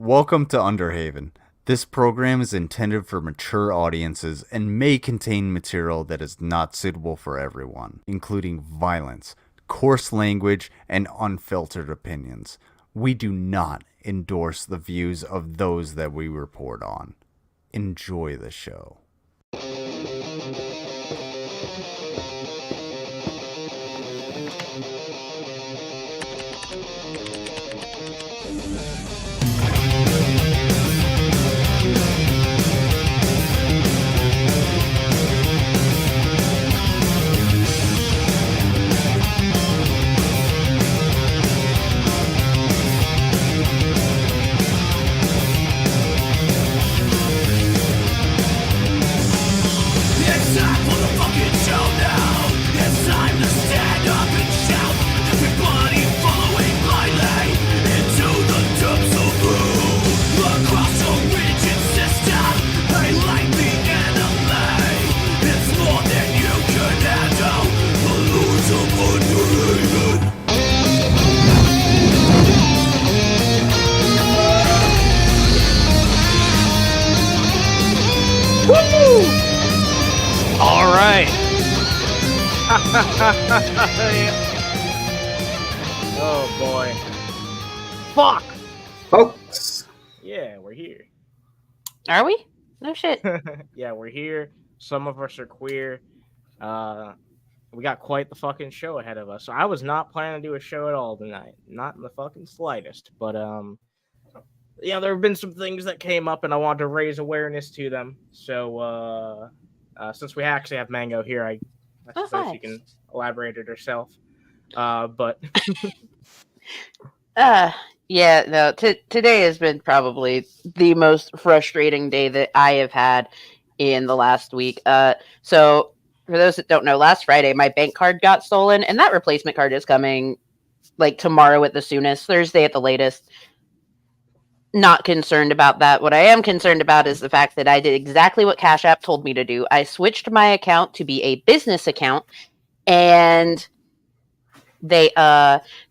Welcome to Underhaven. This program is intended for mature audiences and may contain material that is not suitable for everyone, including violence, coarse language, and unfiltered opinions. We do not endorse the views of those that we report on. Enjoy the show. All right. Oh boy. Fuck. Folks. Yeah, we're here. Are we? No shit. Yeah, we're here. Some of us are queer. We got quite the fucking show ahead of us. So I was not planning to do a show at all tonight. Not in the fucking slightest. But yeah, there have been some things that came up and I wanted to raise awareness to them. So since we actually have Mango here, I suppose she can elaborate it herself. But yeah, no. Today has been probably the most frustrating day that I have had in the last week. So for those that don't know, last Friday my bank card got stolen, and that replacement card is coming like tomorrow at the soonest, Thursday at the latest. Not concerned about that. What I am concerned about is the fact that I did exactly what Cash App told me to do. I switched my account to be a business account, and they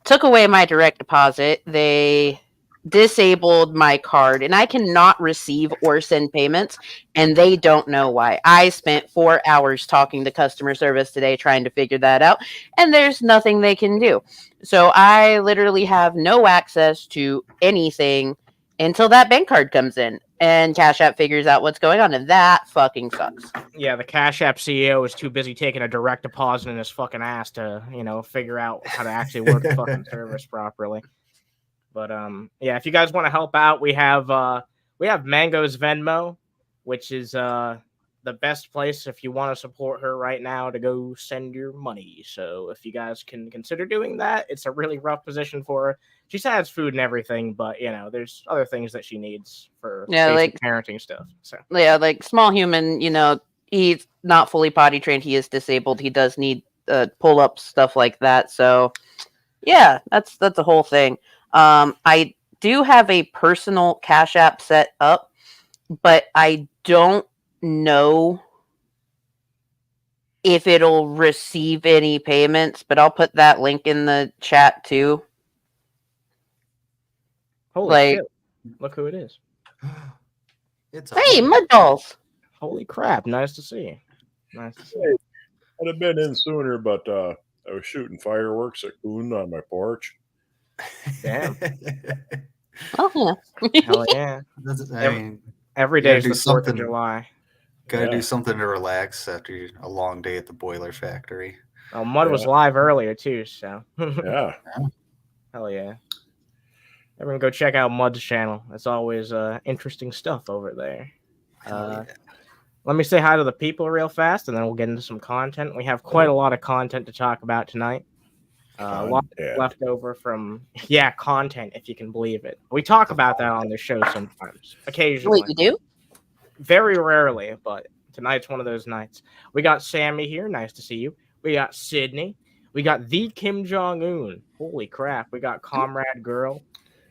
took away my direct deposit. They disabled my card, and I cannot receive or send payments, and they don't know why. I spent 4 hours talking to customer service today trying to figure that out, and there's nothing they can do. So I literally have no access to anything until that bank card comes in and Cash App figures out what's going on, and that fucking sucks. Yeah, the Cash App CEO is too busy taking a direct deposit in his fucking ass to, figure out how to actually work the fucking service properly. But yeah, if you guys want to help out, we have Mango's Venmo, which is the best place if you want to support her right now to go send your money. So if you guys can consider doing that, it's a really rough position for her. She has food and everything, but there's other things that she needs for basic parenting stuff. So yeah, like small human, he's not fully potty trained. He is disabled. He does need pull up stuff like that. So yeah, that's the whole thing. I do have a personal Cash App set up, but I don't know if it'll receive any payments, but I'll put that link in the chat too. Holy shit. Look who it is. Hey, Mud Dolls. Holy crap, nice to see you. Nice to see you. I'd have been in sooner, but I was shooting fireworks at Coon on my porch. Damn. Oh yeah. Hell yeah. Every day is the 4th of July. Gotta do something to relax after a long day at the boiler factory. Oh, Mud was live earlier too, so. Yeah. Hell yeah. Everyone go check out Mud's channel. It's always interesting stuff over there. Let me say hi to the people real fast, and then we'll get into some content. We have quite a lot of content to talk about tonight. A lot left over from, content, if you can believe it. We talk about that on the show sometimes, occasionally. Wait, you do? Very rarely, but tonight's one of those nights. We got Sammy here. Nice to see you. We got Sydney. We got the Kim Jong-un. Holy crap. We got Comrade Girl.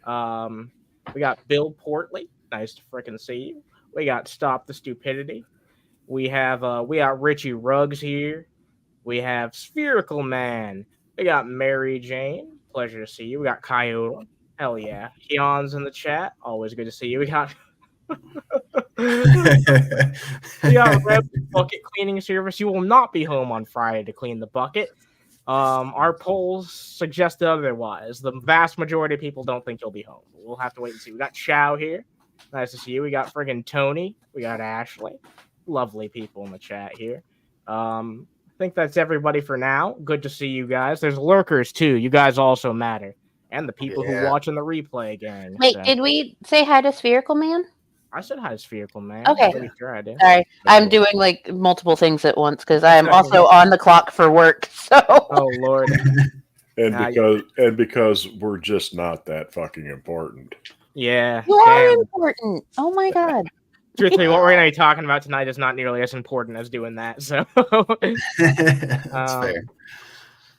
We got Bill Portley. Nice to freaking see you. We got Stop the Stupidity. We got Richie Ruggs here. We have Spherical Man. We got Mary Jane. Pleasure to see you. We got Coyote. Hell yeah. Keon's in the chat. Always good to see you. We got Red Bucket Cleaning Service. You will not be home on Friday to clean the bucket. Our polls suggested otherwise. The vast majority of people don't think you'll be home. We'll have to wait and see. We got Chow here. Nice to see you. We got friggin' Tony. We got Ashley. Lovely people in the chat here. I think that's everybody for now. Good to see you guys. There's lurkers too. You guys also matter. And the people who watching the replay, gang. Wait, did we say hi to Spherical Man? I said hi to Spherical Man. Okay. Pretty sure I did. Sorry, I'm doing like multiple things at once because I am also on the clock for work. So. Oh Lord. And because we're just not that fucking important. Yeah. You are important. Oh my god. Truthfully, what we're going to be talking about tonight is not nearly as important as doing that. So that's fair.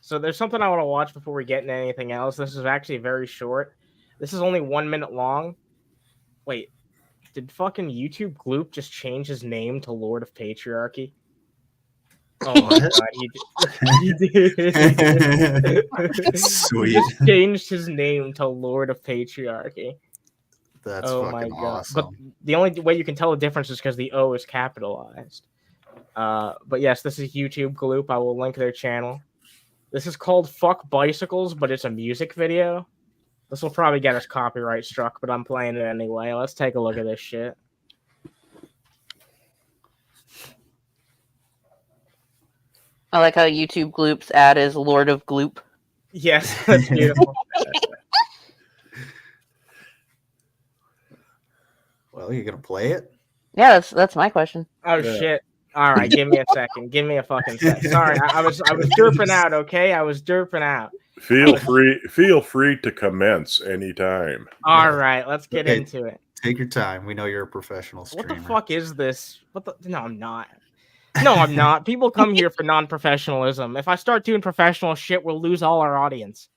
So there's something I want to watch before we get into anything else. This is actually very short. This is only 1 minute long. Wait, did fucking YouTube Gloop just change his name to Lord of Patriarchy? Oh my god, he did. Sweet. He just changed his name to Lord of Patriarchy. That's fucking awesome. But the only way you can tell the difference is because the O is capitalized. But yes, this is YouTube Gloop. I will link their channel. This is called Fuck Bicycles, but it's a music video. This will probably get us copyright struck, but I'm playing it anyway. Let's take a look at this shit. I like how YouTube Gloop's ad is Lord of Gloop. Yes, that's beautiful. Well, you gonna play it? Yeah, that's my question. Oh shit! All right, give me a second. Give me a fucking second. Sorry, I was derping out. Okay, I was derping out. Feel free to commence anytime. All right, let's get into it. Take your time. We know you're a professional streamer. What the fuck is this? No, I'm not. No, I'm not. People come here for non-professionalism. If I start doing professional shit, we'll lose all our audience.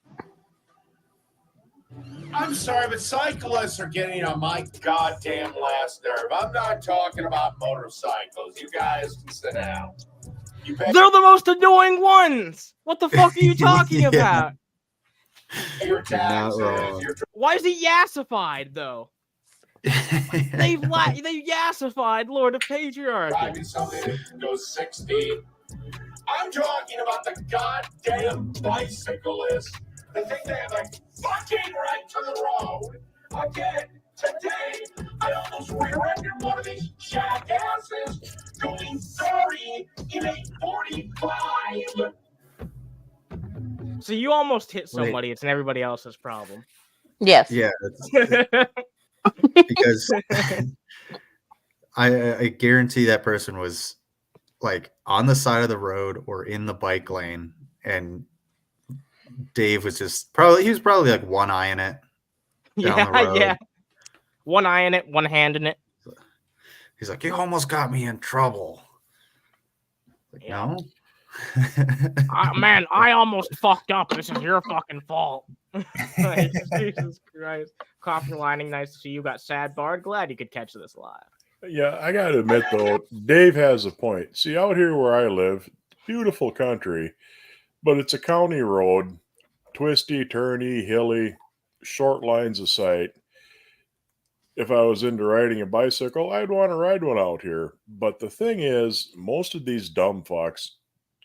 I'm sorry, but cyclists are getting on my goddamn last nerve. I'm not talking about motorcycles. You guys can sit down. They're the most annoying ones. What the fuck are you talking about? Your taxes, Why is he yassified though? They yassified Lord of Patriarchy. Driving something that goes 60. I'm talking about the goddamn bicyclists. The thing they have like fucking right to the road. Again, today, I almost rear-ended one of these jackasses going 30 in a 45. So you almost hit somebody. It's everybody else's problem. Yes. Yeah. Because I guarantee that person was like on the side of the road or in the bike lane, and Dave was he was probably like one eye in it. Yeah. One eye in it, one hand in it. He's like, you almost got me in trouble. Like, no. Man, I almost fucked up. This is your fucking fault. Jesus Christ. Copper lining, nice to see you. Got Sad Bard. Glad you could catch this live. Yeah, I gotta admit though, Dave has a point. See, out here where I live, beautiful country, but it's a county road, twisty, turny, hilly, short lines of sight. If I was into riding a bicycle, I'd want to ride one out here. But the thing is, most of these dumb fucks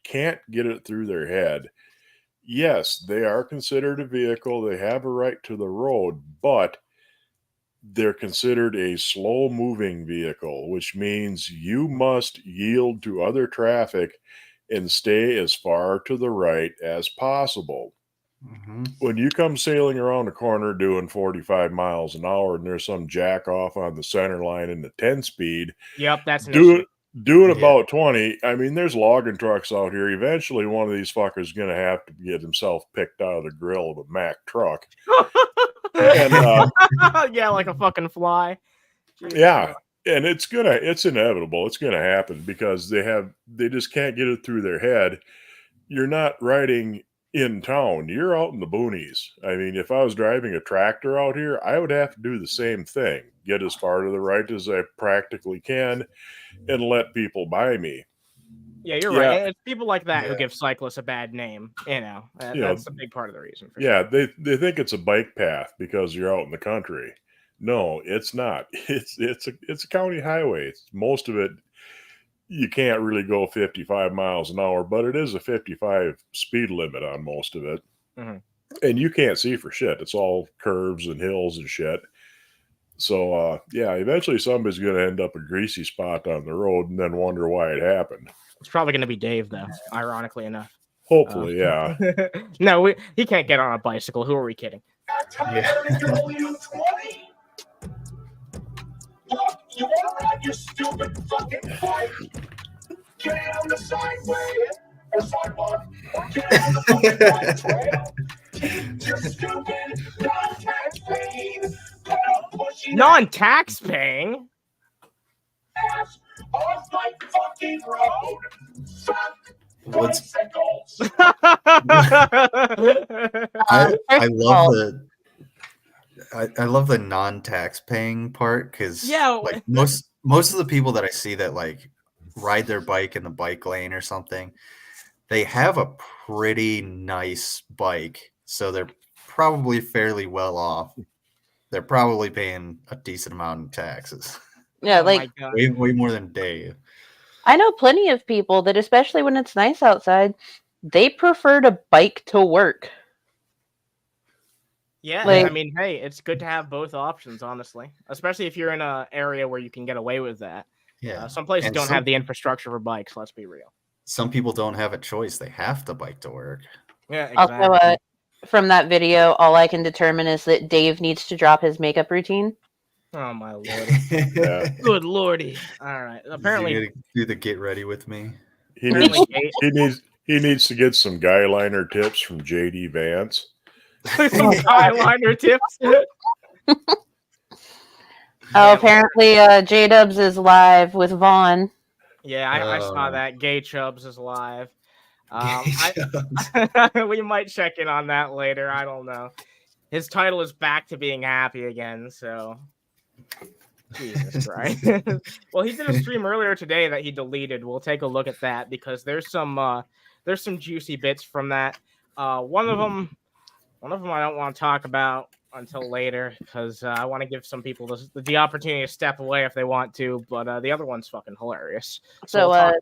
can't get it through their head. Yes, they are considered a vehicle. They have a right to the road, but they're considered a slow-moving vehicle, which means you must yield to other traffic and stay as far to the right as possible. Mm-hmm. When you come sailing around a corner doing 45 miles an hour and there's some jack off on the center line in the 10-speed, yep, that's an issue. Doing about 20, I mean, there's logging trucks out here. Eventually, one of these fuckers is going to have to get himself picked out of the grill of a Mack truck. And, yeah, like a fucking fly. Jesus yeah, Christ. and it's inevitable. It's going to happen because they just can't get it through their head. You're not riding in town. You're out in the boonies. I mean, if I was driving a tractor out here, I would have to do the same thing. Get as far to the right as I practically can and let people by me. Yeah, you're right. And it's people like that who give cyclists a bad name. That's a big part of the reason. For sure. They think it's a bike path because you're out in the country. No, it's not. It's a county highway. Most of it, you can't really go 55 miles an hour, but it is a 55 speed limit on most of it. Mm-hmm. And you can't see for shit. It's all curves and hills and shit. So, eventually somebody's going to end up a greasy spot on the road and then wonder why it happened. It's probably going to be Dave, though, ironically enough. Hopefully, yeah. No, he can't get on a bicycle. Who are we kidding? Look, you want to ride your stupid fucking bike? Get it on the sideway or sidewalk, or get it on the fucking bike trail. Keep your stupid non-tax-paying, pedal-pushing non-tax-paying ass off my fucking road. Fuck bicycles. I love I love the non-tax paying part because like most of the people that I see that like ride their bike in the bike lane or something, they have a pretty nice bike, so they're probably fairly well off. They're probably paying a decent amount in taxes. Yeah, way more than Dave. I know plenty of people that, especially when it's nice outside, they prefer to bike to work. Yeah, I mean, hey, it's good to have both options, honestly, especially if you're in an area where you can get away with that. Yeah, some places don't have the infrastructure for bikes. Let's be real. Some people don't have a choice; they have to bike to work. Yeah, exactly. Also, from that video, all I can determine is that Dave needs to drop his makeup routine. Oh my lord! Good lordy! All right, apparently do the get ready with me. He needs to get some guy liner tips from JD Vance. Some eyeliner tips. Apparently, JDubbs is live with Vaughn. Yeah, I saw that. Gay Chubbs is live. We might check in on that later. I don't know. His title is back to being happy again. So, Jesus Christ. Well, he did a stream earlier today that he deleted. We'll take a look at that because there's some juicy bits from that. One of them I don't want to talk about until later because I want to give some people the opportunity to step away if they want to, but the other one's fucking hilarious. So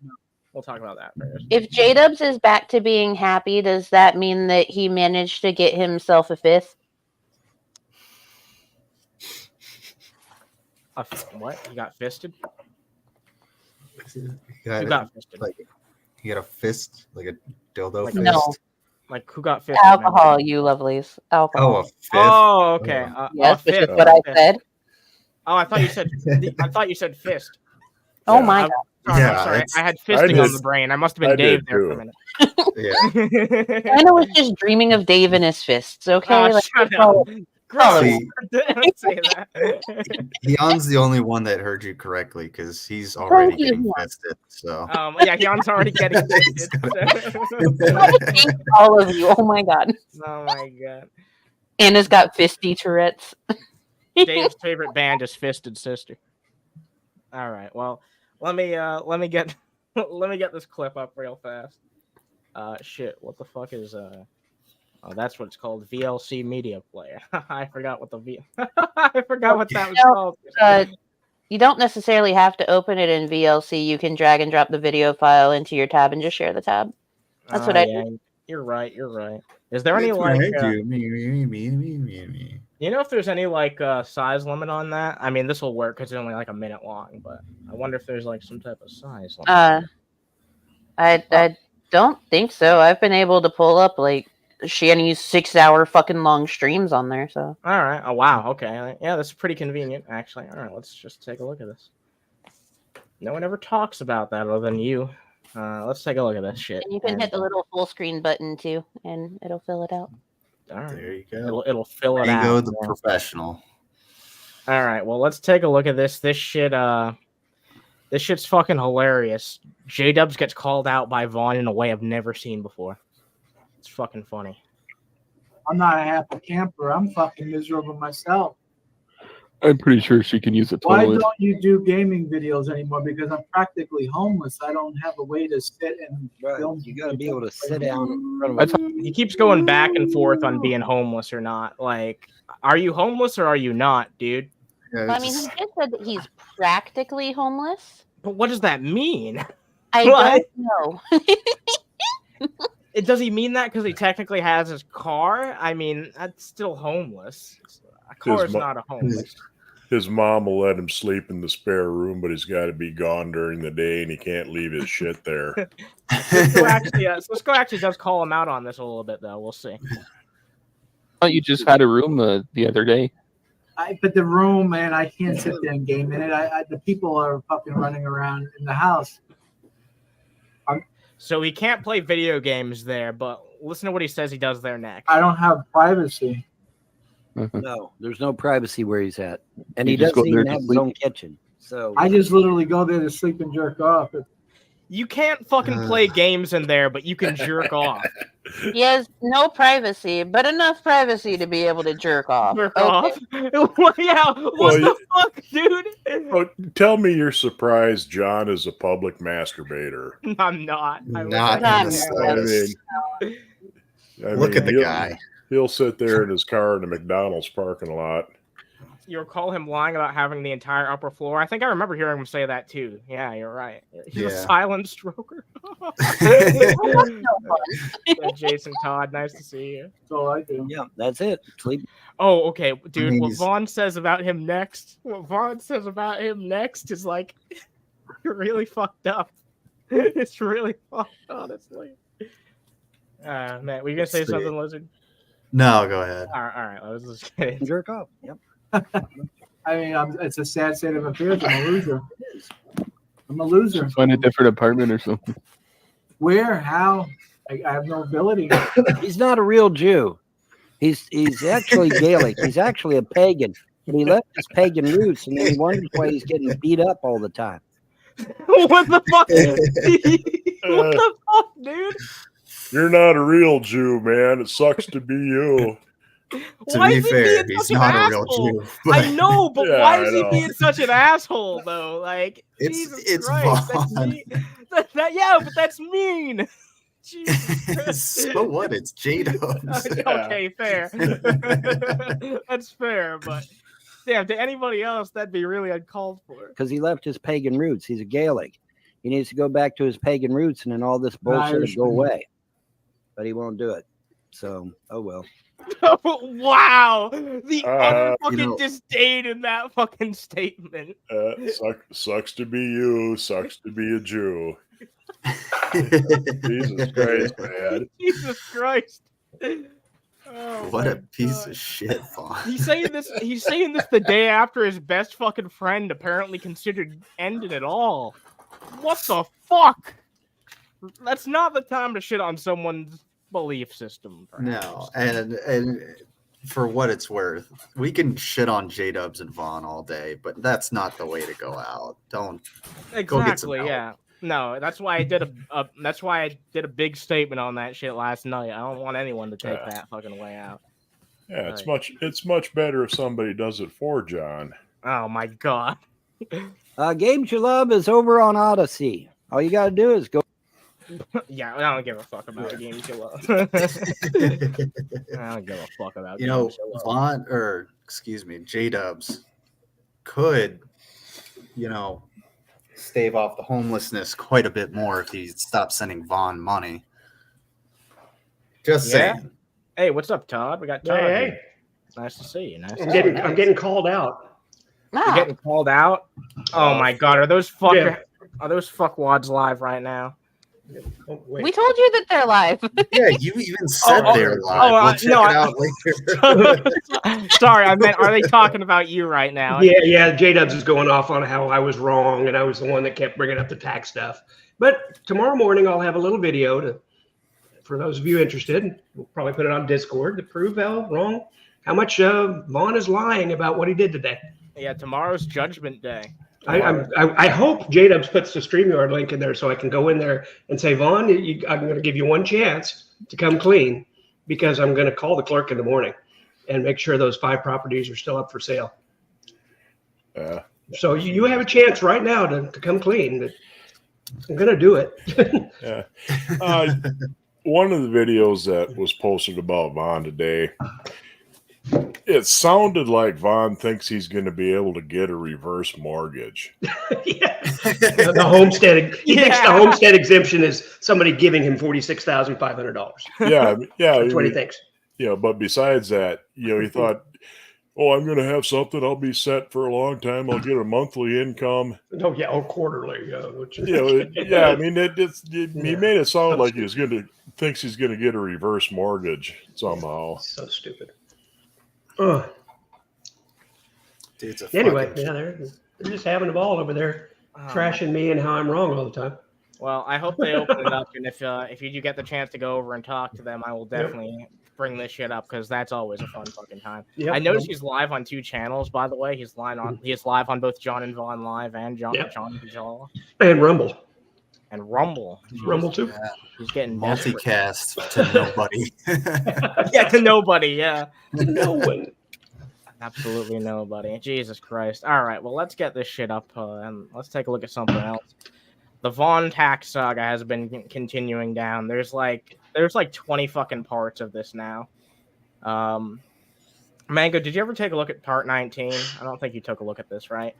we'll talk about that first. If JDubbs is back to being happy, does that mean that he managed to get himself a fifth? What? He got fisted? You got fisted? You got a fist? Like a dildo fist? No. Like, who got fisted? Alcohol, you lovelies. Alcohol. Oh, a fifth? Oh, okay. Yes, which is what I said. Oh, I thought you said fist. Oh, my God. I'm sorry. I had fisting on the brain. I must have been Dave there for a minute. Yeah. Anna was just dreaming of Dave and his fists, okay? Shut up. Gross. Don't say that. Heon's the only one that heard you correctly because he's already getting fisted. So yeah, Heon's already getting fisted. All of you. Oh my god. Oh my god. Anna's got fisty Tourette's. Dave's favorite band is Fisted Sister. All right. Well, let me get this clip up real fast. Shit. What the fuck is Oh, that's what it's called, VLC Media Player. I forgot what I forgot what that was called. You don't necessarily have to open it in VLC. You can drag and drop the video file into your tab and just share the tab. That's what I do. You're right. Is there any like? You know if there's any like size limit on that? I mean, this will work because it's only like a minute long, but I wonder if there's like some type of size limit. I don't think so. I've been able to pull up like Shanny's 6-hour fucking long streams on there. So all right. Oh wow. Okay. Yeah, that's pretty convenient actually. All right, let's just take a look at this. No one ever talks about that other than you. Let's take a look at this shit. And you can hit the little full screen button too, and it'll fill it out. All right. There you go. It'll fill it out. There you go, the professional. All right. Well, let's take a look at this. This shit's fucking hilarious. JDubbs gets called out by Vaughn in a way I've never seen before. It's fucking funny. I'm not a happy camper. I'm fucking miserable myself. I'm pretty sure she can use a Why toilet. don't you do gaming videos anymore? Because I'm practically homeless. I don't have a way to sit and film. You got to be able to sit down in front of a... He keeps going back and forth on being homeless or not. Like, are you homeless or are you not, dude? Yeah, I mean, he just said that he's practically homeless. But what does that mean? I What? don't know. Does he mean that because he technically has his car? I mean, that's still homeless. A car is not a homeless. His mom will let him sleep in the spare room, but he's got to be gone during the day, and he can't leave his shit there. Cisco actually does call him out on this a little bit, though. We'll see. Oh, you just had a room the other day. But the room, man, I can't sit there and game in it. The people are fucking running around in the house. So he can't play video games there, but listen to what he says he does there next. I don't have privacy. No, there's no privacy where he's at. And You he just doesn't go there even to have his sleep? own kitchen. So I just literally go there to sleep and jerk off. You can't fucking play games in there, but you can jerk off. He has no privacy, but enough privacy to be able to jerk off. Jerk Okay. off? Yeah, what the fuck, dude? Oh, tell me you're surprised John is a public masturbator. I'm not. Not in the slightest. I Look mean, at the guy. He'll sit there in his car in a McDonald's parking lot. You recall him lying about having the entire upper floor? I think I remember hearing him say that too. Yeah, you're right. He's a Yeah. silent stroker. Yeah, Jason Todd, nice to see you. That's all I do. yeah, that's it. Sleep. Oh, okay, dude. mean, What he's- Vaughn says about him next. Is like you're really fucked up. It's really fucked, honestly. Man, were you gonna say Let's see. something, Lizard? No, go ahead. All right. I was just kidding. Jerk off. Yep. I mean, it's a sad state of affairs. I'm a loser. I'm a loser. Find a different apartment or something. Where? How? I have no ability. He's not a real Jew. He's actually Gaelic. He's actually a pagan. But he left his pagan roots, and then he wonders why he's getting beat up all the time. What the fuck? What the fuck, dude? You're not a real Jew, man. It sucks to be you. To Why be is he fair, being he's such an not a real asshole? Jew. I know, but Yeah, why I is he know. being such an asshole, though? Like, It's Jesus Christ, that's Vaughn. mean. Yeah, but that's mean. Jesus Christ. So what? It's JDubbs. Okay, fair. That's fair, but damn, to anybody else, that'd be really uncalled for. Because he left his pagan roots. He's a Gaelic. He needs to go back to his pagan roots, and then all this bullshit will go away. But he won't do it. So, oh well. Wow, the unfucking you know- disdain in that fucking statement. Sucks to be you. Sucks to be a Jew. Jesus Christ, man. Jesus Christ. Oh, What my a piece God. of shit, Vaughn. He's saying this the day after his best fucking friend apparently considered ending it all. What the fuck? That's not the time to shit on someone's belief system. No, perhaps. and for what it's worth, we can shit on JDubbs and Vaughn all day, but that's not the way to go out. Don't go get some Exactly. help. Yeah. No, that's why I did a big statement on that shit last night. I don't want anyone to take that fucking way out. Yeah, it's much better if somebody does it for John. Oh my God. Games You Love is over on Odyssey. All you got to do is go. Yeah, I don't give a fuck about the games you love. I don't give a fuck about You know, games you love. Vaughn, or excuse me, JDubbs could, stave off the homelessness quite a bit more if he stopped sending Vaughn money. Just Yeah? saying. Hey, what's up, Todd? We got Todd. Hey, here. hey. Nice to see you. Nice to I'm see you. getting called out. You're getting called out? Oh my God, are those fuckwads live right now? Oh, wait. We told you that they're live. Yeah, you even said they're live. We'll check no, it out later. Sorry, I meant, are they talking about you right now? Yeah. JDubbs is going off on how I was wrong and I was the one that kept bringing up the tax stuff. But tomorrow morning I'll have a little video for those of you interested. We'll probably put it on Discord to prove how much Vaughn is lying about what he did today. Yeah, tomorrow's Judgment Day. I hope JDubbs puts the StreamYard link in there so I can go in there and say, Vaughn, I'm going to give you one chance to come clean because I'm going to call the clerk in the morning and make sure those 5 properties are still up for sale. Yeah. So you have a chance right now to come clean. But I'm gonna do it. Yeah. One of the videos that was posted about Vaughn today, it sounded like Vaughn thinks he's going to be able to get a reverse mortgage. Yeah. The homestead. He thinks the homestead exemption is somebody giving him $46,500. Yeah, That's what he thinks. Yeah, but besides that, he thought, oh, I'm going to have something. I'll be set for a long time. I'll get a monthly income. Oh yeah, or quarterly. Yeah, I mean, he made it sound like thinks he's going to get a reverse mortgage somehow. So stupid. Dude's a Anyway, fucking- they're just having a ball over there, trashing me and how I'm wrong all the time. Well, I hope they open it up, and if you do get the chance to go over and talk to them, I will definitely bring this shit up because that's always a fun fucking time. Yep. I noticed he's live on 2 channels, by the way. He is live on both John and Vaughn Live and John Jaw. And Rumble. And Rumble. Rumble too. Yeah. He's getting multicast to nobody. Yeah, to nobody. Yeah. To no one. Absolutely nobody. Jesus Christ. All right. Well, let's get this shit up and let's take a look at something else. The Vaughn Tax Saga has been continuing down. There's like 20 fucking parts of this now. Mango, did you ever take a look at part 19? I don't think you took a look at this, right?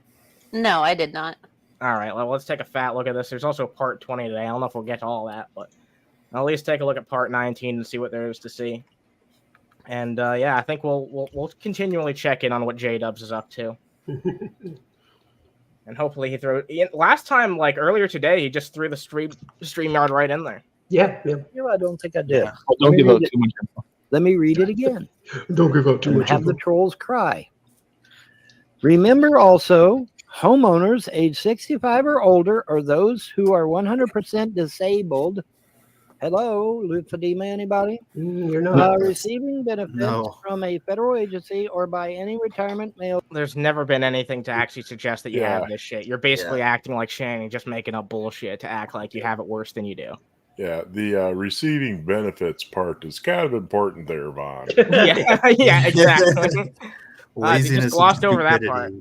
No, I did not. All right. Well, let's take a fat look at this. There's also part 20 today. I don't know if we'll get to all that, but I'll at least take a look at part 19 and see what there is to see. And I think we'll continually check in on what JDubbs is up to. And hopefully he threw it. Last time, like earlier today, he just threw the StreamYard right in there. Yeah. I don't think I did. Don't give out too much info. Let me read it again. Don't give out too much. Have the trolls cry. Remember also, homeowners age 65 or older or those who are 100% disabled. Hello, lymphedema, anybody? You're not. Receiving benefits from a federal agency or by any retirement mail. There's never been anything to actually suggest that you have this shit. You're basically acting like Shannon, just making up bullshit to act like you have it worse than you do. Yeah, the receiving benefits part is kind of important there, Vaughn. yeah, exactly. Laziness you just glossed over that part.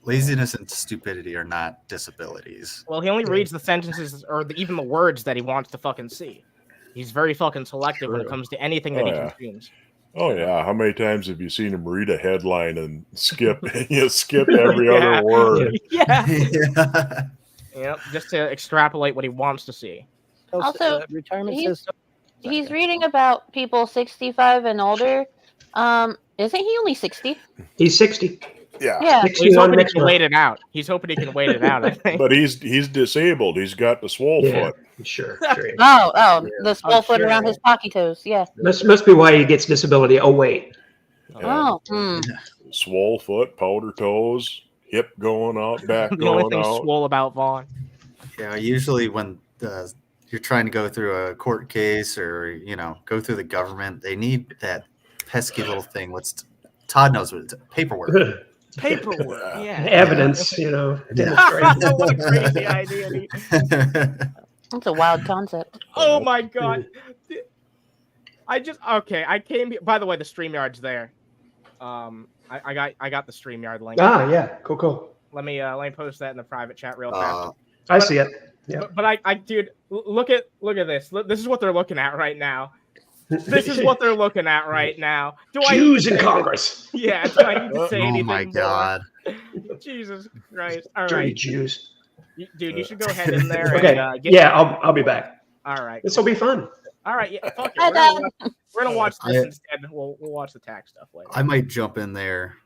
Laziness and stupidity are not disabilities. Well, he only reads the sentences or even the words that he wants to fucking see. He's very fucking selective when it comes to anything that he consumes. Oh yeah, how many times have you seen him read a headline and skip every other word? Yep, just to extrapolate what he wants to see. Also, retirement system. He's reading about people 65 and older. Isn't he only 60? He's 60. Yeah. He's hoping he can wait it out. He's hoping he can wait it out, I think. But he's disabled. He's got the swole foot. Sure. The swole foot around his pocky toes. Yeah. Must be why he gets disability. Oh wait. Swole foot, powder toes, hip going out, back the going only thing out. swole about Vaughn. Yeah, usually when you're trying to go through a court case or go through the government, they need that pesky little thing. Todd knows what it's paperwork. Paperwork, evidence. Demonstrate. What a crazy idea. That's a wild concept. Oh my god. I came here. By the way, the StreamYard's there. I got the StreamYard link. Yeah, cool. Let me post that in the private chat real fast. I see it. Yeah. But dude, look at this. This is what they're looking at right now. This is what they're looking at right now. Jews in Congress. Yeah, do I need to say anything? Oh my god. Jesus Christ. All Dirty right. Jews. Dude, you should go ahead in there. Okay. And, I'll be back. All right. This will be fun. All right. Yeah. Fuck it. We're gonna watch this instead. We'll watch the tax stuff later. I might jump in there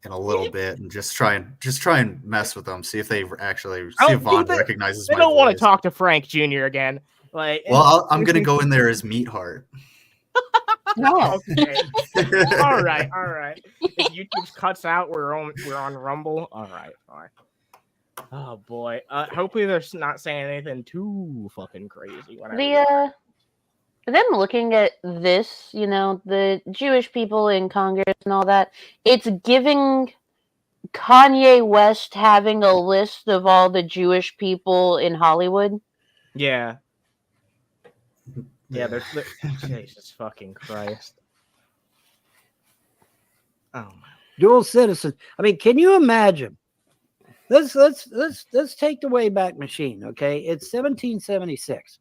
in a little bit and just try and mess with them. See if they actually if Vaughn recognizes. They don't want to talk to Frank Jr. again. Well, I'm gonna go in there as Meatheart. No. Okay. All right. If YouTube cuts out, we're on Rumble. All right. Fine. Oh boy. Hopefully they're not saying anything too fucking crazy. Them looking at this, the Jewish people in Congress and all that, it's giving Kanye West having a list of all the Jewish people in Hollywood. Yeah. Yeah, Jesus fucking Christ. Oh my. Dual citizen. I mean, can you imagine let's take the Wayback Machine. Okay, it's 1776.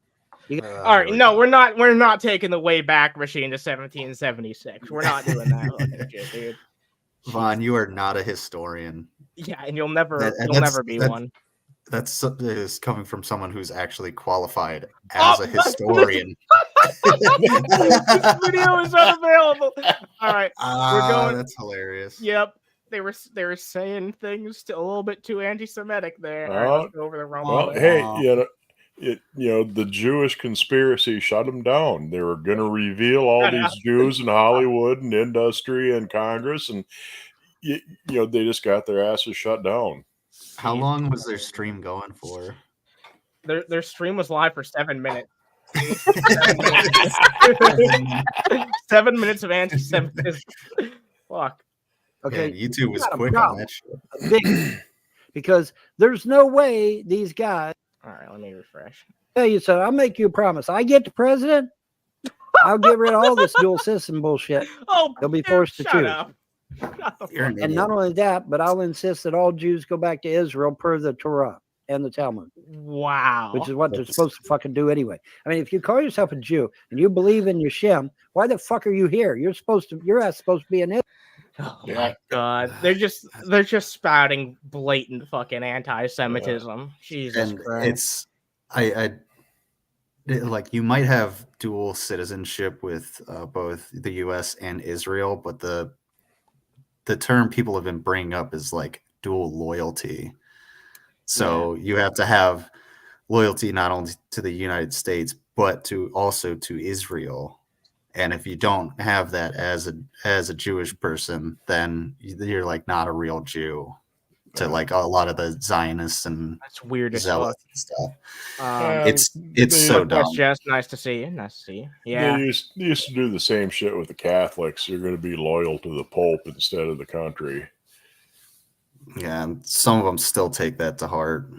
All right, no, we're not taking the Wayback Machine to 1776. We're not doing that shit, dude. Vaughn, you are not a historian. Yeah, and you'll never be one. That's is coming from someone who's actually qualified as a historian. This video is unavailable. All right, we're going. That's hilarious. Yep, they were saying things a little bit too anti-Semitic there. Over the wrong. Well, hey, the Jewish conspiracy shut them down. They were going to reveal all these Jews in Hollywood and industry and Congress, and they just got their asses shut down. How long was their stream going for? Their stream was live for 7 minutes. 7 minutes of anti-Semitism. Fuck. Okay, yeah, YouTube was quick on that shit. Big, because there's no way these guys. All right, let me refresh. Tell you so. I'll make you a promise. I get the president, I'll get rid of all this dual system bullshit. Oh, they'll be forced to choose. Up. And not only that, but I'll insist that all Jews go back to Israel per the Torah and the Talmud. Wow. Which is what they're supposed to fucking do anyway. I mean, if you call yourself a Jew and you believe in Yeshem, why the fuck are you here? Your ass supposed to be in Israel. Oh my god. They're just spouting blatant fucking anti-Semitism. Jesus Christ. It's like you might have dual citizenship with both the US and Israel, but the term people have been bringing up is like dual loyalty. So you have to have loyalty not only to the United States, but also to Israel. And if you don't have that as a Jewish person, then you're like not a real Jew to like a lot of the Zionists and that's weird as zealots fuck. And stuff. It's so dumb. Jess, nice to see you. Nice to see you. Yeah. They used to do the same shit with the Catholics. You're going to be loyal to the Pope instead of the country. Yeah, and some of them still take that to heart.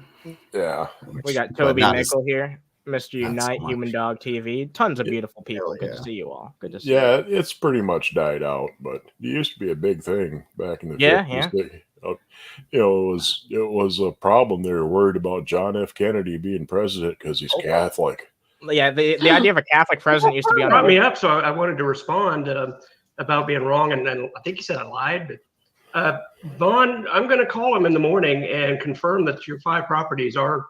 Yeah. We got Toby Nickel here. Mr. Unite, so Human Dog TV. Tons of beautiful people. Good to see you all. Good to see you. Yeah, it's pretty much died out, but it used to be a big thing back in the 50s. It was a problem. They were worried about John F. Kennedy being president because he's Catholic. Yeah, the idea of a Catholic president used to be on. Brought me up, so I wanted to respond about being wrong, and then I think you said I lied. But Vaughn, I'm going to call him in the morning and confirm that your 5 properties are.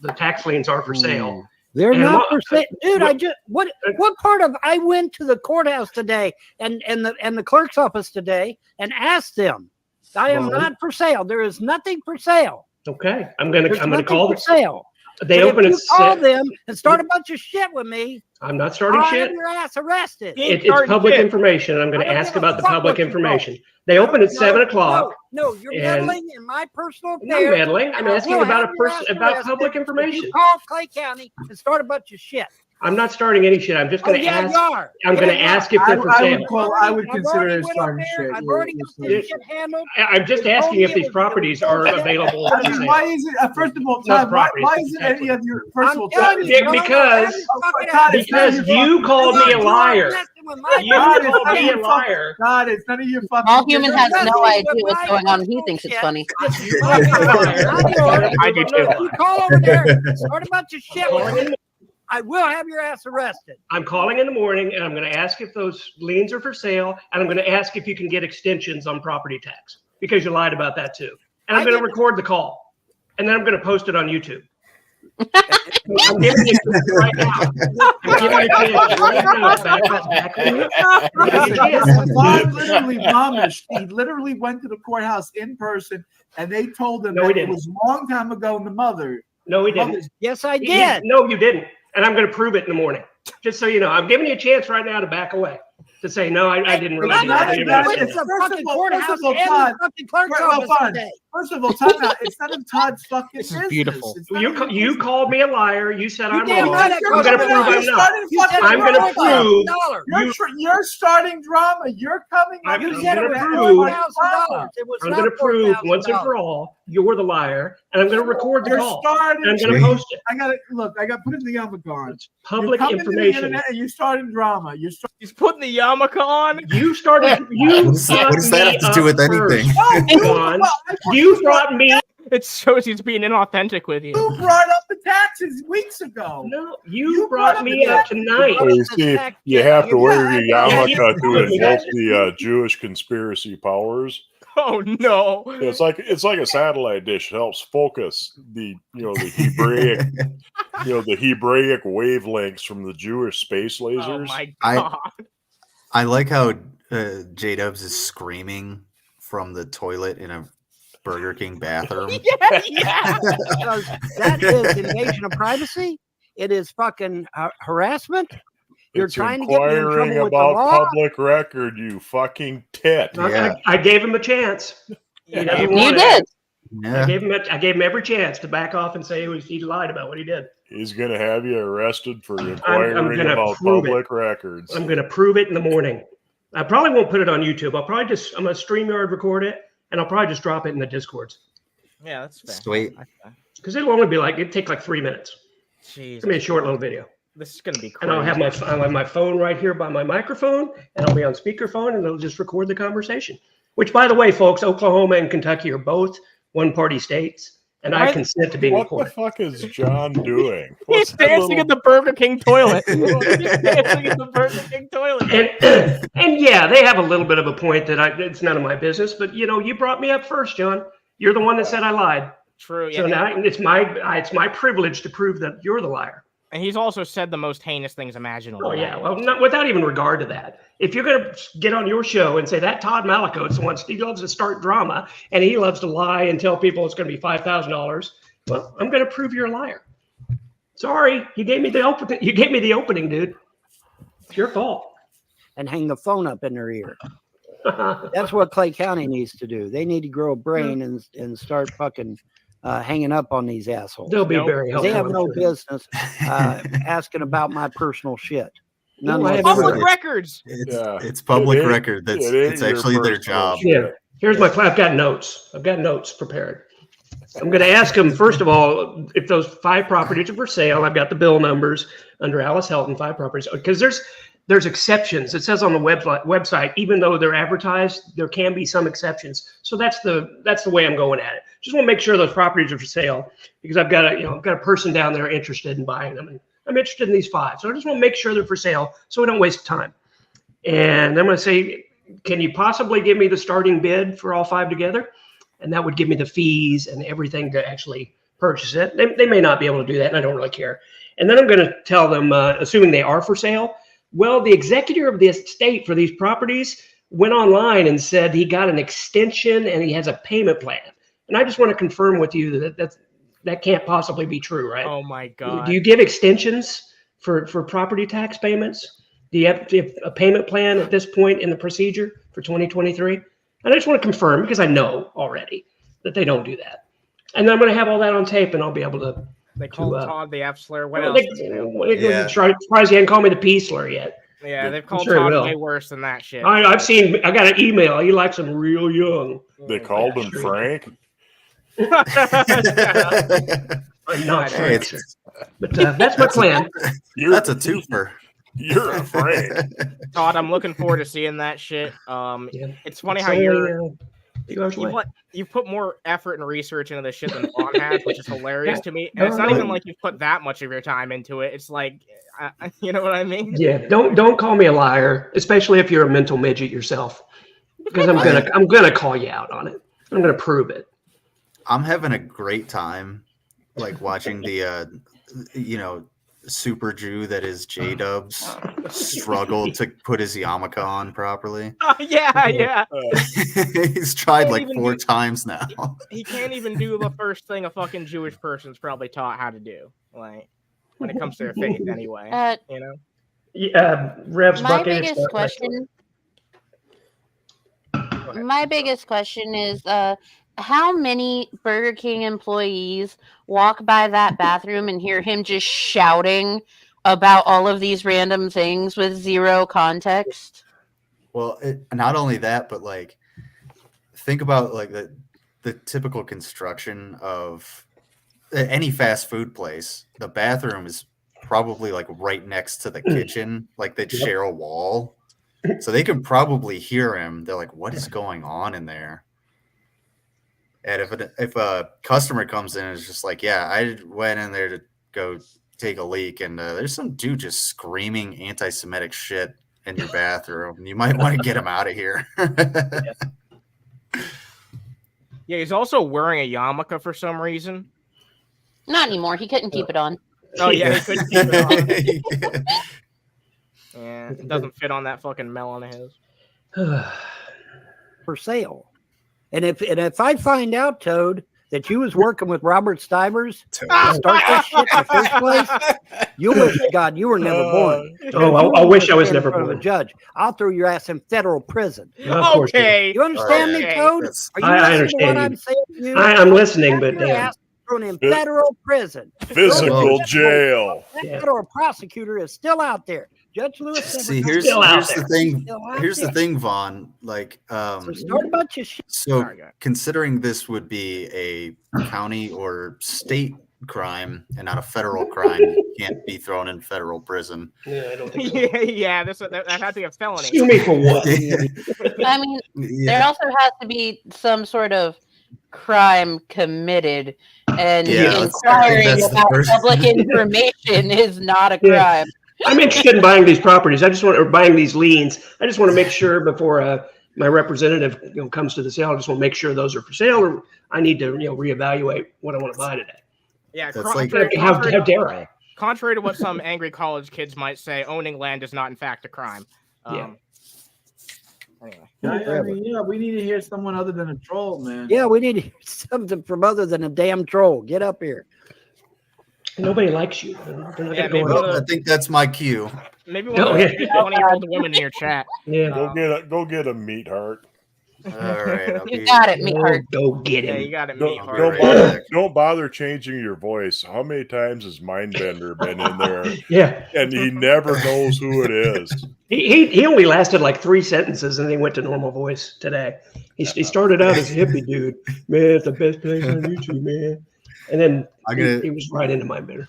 The tax liens are for sale. They're not for sale, dude. What part of I went to the courthouse today and the clerk's office today and asked them. I am not for sale. There is nothing for sale. Okay, I'm gonna call for sale. They open it. Call them and start a bunch of shit with me. I'm not starting shit. Have your ass arrested. It's public information. I'm going to ask about the public information. They open at 7 o'clock. No, you're meddling in my personal affairs. I'm meddling. I'm asking about public information. You call Clay County and start a bunch of shit. I'm not starting any shit. I'm just going to ask. I'm going to ask if they're for sale. I would consider it starting shit. I've already got this shit handled. I'm just asking if these proproperties are available. Why is it? First of all, Todd, why isn't any of your first of all? Because you called me a liar. You called me a liar. God, it's none of your fucking. All human has no idea what's going on. He thinks it's funny. I do too. You call over there, start a bunch of shit. I will have your ass arrested. I'm calling in the morning, and I'm going to ask if those liens are for sale, and I'm going to ask if you can get extensions on property tax, because you lied about that too. And I'm going to record the call, and then I'm going to post it on YouTube. I'm giving you right now. I'm giving you Vaughn literally promised. He literally went to the courthouse in person, and they told him that it was a long time ago in the mother. No, he didn't. Yes, I did. No, you didn't. And I'm going to prove it in the morning. Just so you know, I'm giving you a chance right now to back away. To say, no, I didn't really do that. It's a fucking courthouse and the fucking clerk's office today. First of all, Todd, it's none of Todd's fucking business. This is beautiful. You called me a liar. You said I'm wrong. I'm going to prove I'm not. I'm going to prove. You're starting drama. You're coming. I'm going to prove once and for all you're the liar, and I'm going to record the call. And I'm going to post it. I got to put it in the yarmulke on. It's public information. And you're starting drama. He's putting the yarmulke on. You started. What does that have to do with anything? You brought me. It shows he's being inauthentic with you. You brought up the taxes weeks ago. No, you brought me up tonight. Well, you see, you have to wear your yarmulke to invoke the Jewish conspiracy powers. Oh no! It's like a satellite dish. It helps focus the Hebraic the Hebraic wavelengths from the Jewish space lasers. Oh my god! I like how JDubbs is screaming from the toilet in a Burger King bathroom. yeah. Because that is invasion of privacy. It is fucking harassment. You're It's trying to get me in inquiring trouble with the about law. public record, you fucking tit. Yeah. I gave him a chance. He doesn't You want it. did. Yeah. I gave him every chance to back off and say he lied about what he did. He's gonna have you arrested for inquiring gonna about prove public records. I'm going to prove it in the morning. I probably won't put it on YouTube. I'm going to StreamYard record it, and I'll probably just drop it in the Discords. Yeah, that's fair. Sweet. Because it'll only be it'd take like 3 minutes. Jeez. It's going to be a short little video. This is gonna be crazy. And I'll have my phone right here by my microphone, and I'll be on speakerphone, and it'll just record the conversation. Which, by the way, folks, Oklahoma and Kentucky are both one-party states, and I consent to being recorded. What the fuck is John doing? He's dancing at the Burger King toilet. He's dancing at the Burger King toilet. And yeah, they have a little bit of a point that it's none of my business. But you brought me up first, John. You're the one that said I lied. True. Yeah. So now it's my privilege to prove that you're the liar. And he's also said the most heinous things imaginable. Oh, yeah. Well, not without even regard to that. If you're going to get on your show and say that Todd Malicote's the one, he loves to start drama and he loves to lie and tell people it's going to be $5,000, well, I'm going to prove you're a liar. Sorry, you gave me the opening. You gave me the opening, dude. It's your fault. And hang the phone up in their ear. That's what Clay County needs to do. They need to grow a brain and start fucking hanging up on these assholes. They'll be very helpful. They have no business asking about my personal shit. Public records. It's public record. It's actually their job. Yeah. Here's I've got notes. I've got notes prepared. I'm going to ask them, first of all, if those 5 properties are for sale. I've got the bill numbers under Alice Helton, 5 properties. Because there's exceptions. It says on the website, even though they're advertised, there can be some exceptions. So that's the way I'm going at it. Just want to make sure those properties are for sale because I've got a person down there interested in buying them, and I'm interested in these 5. So I just want to make sure they're for sale so we don't waste time. And I'm going to say, can you possibly give me the starting bid for all 5 together? And that would give me the fees and everything to actually purchase it. They may not be able to do that, and I don't really care. And then I'm going to tell them, assuming they are for sale, well, the executor of the estate for these properties went online and said he got an extension and he has a payment plan. And I just want to confirm with you that can't possibly be true, right? Oh my God. Do you give extensions for property tax payments? Do you have a payment plan at this point in the procedure for 2023? And I just want to confirm because I know already that they don't do that. And then I'm going to have all that on tape and I'll be able to. They called Todd the F slur. What else? Surprised he hadn't called me the P slur yet. Yeah, they've called Todd way worse than that shit. I got an email. He likes him real young. They called him Frank. I'm not Frank, but that's my plan. That's a twofer. You're a Frank. Todd, I'm looking forward to seeing that shit. It's funny how you put more effort and research into this shit than Vaughn has, which is hilarious to me. And it's not even like you put that much of your time into it. It's like, you know what I mean? Yeah, don't call me a liar, especially if you're a mental midget yourself, because I'm gonna call you out on it. I'm gonna prove it. I'm having a great time, like watching the, super Jew that is JDubbs struggle to put his yarmulke on properly. Yeah. He's tried like 4 times now. He can't even do the first thing a fucking Jewish person's probably taught how to do, like when it comes to their faith, anyway. You know. Yeah, Rev's my biggest question. My biggest question is, how many Burger King employees walk by that bathroom and hear him just shouting about all of these random things with zero context? Well, not only that, but like, think about like the typical construction of any fast food place. The bathroom is probably like right next to the kitchen, like they'd share a wall. So they can probably hear him. They're like, what is going on in there? And if a customer comes in and is just like, yeah, I went in there to go take a leak, and there's some dude just screaming anti-Semitic shit in your bathroom, you might want to get him out of here. Yeah, he's also wearing a yarmulke for some reason. Not anymore. He couldn't keep it on. Oh yeah, he couldn't keep it on. Yeah, it doesn't fit on that fucking melon of his. For sale. And if I find out, Toad, that you was working with Robert Stivers to start this shit in the first place, you wish to God you were never born. Oh, I wish I was never born. A judge, I'll throw your ass in federal prison. Okay, you understand me, Toad? Are you I listening to what understand I'm you. saying to you? I'm listening, but damn. Thrown in federal prison. Physical jail. That federal prosecutor is still out there. Judge Lewis. See, here's the thing. Here's the thing, Vaughn. Like, so start a bunch of shit. So considering this would be a county or state crime and not a federal crime, you can't be thrown in federal prison. Yeah, I don't think so. Yeah, that has to be a felony. Sue me for what? I mean, there also has to be some sort of crime committed, and inquiring about public information is not a crime. I'm interested in buying these properties. Buying these liens. I just want to make sure before my representative comes to the sale. I just want to make sure those are for sale, or I need to reevaluate what I want to buy today. Yeah, how dare I? Contrary to what some angry college kids might say, owning land is not in fact a crime. Anyway. Yeah, we need to hear someone other than a troll, man. Yeah, we need to hear something from other than a damn troll. Get up here. Nobody likes you. I think that's my cue. Maybe one of the 20-year-old women in your chat. Yeah, go get a meat heart. All right, you got it, meatheart. Go get him. Yeah, you got it, meatheart. Don't bother changing your voice. How many times has Mindbender been in there? Yeah, and he never knows who it is. He only lasted like 3 sentences, and then he went to normal voice today. He started out as a hippie dude. Man, it's the best place on YouTube, man. And then he was right into Mindbender.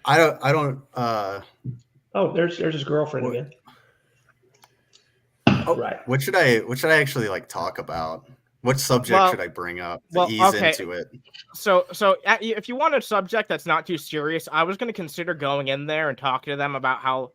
I don't. Oh, there's his girlfriend again. Oh, right. What should I actually talk about? What subject should I bring up to ease into it? So if you want a subject that's not too serious, I was going to consider going in there and talking to them about how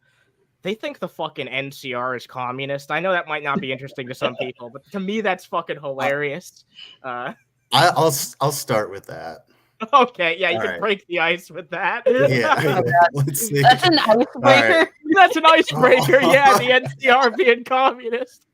they think the fucking NCR is communist. I know that might not be interesting to some people, but to me, that's fucking hilarious. I'll start with that. Okay, yeah, you can break the ice with that. Yeah, let's see. That's an icebreaker. Right. That's an icebreaker. Yeah, the NCR being communist.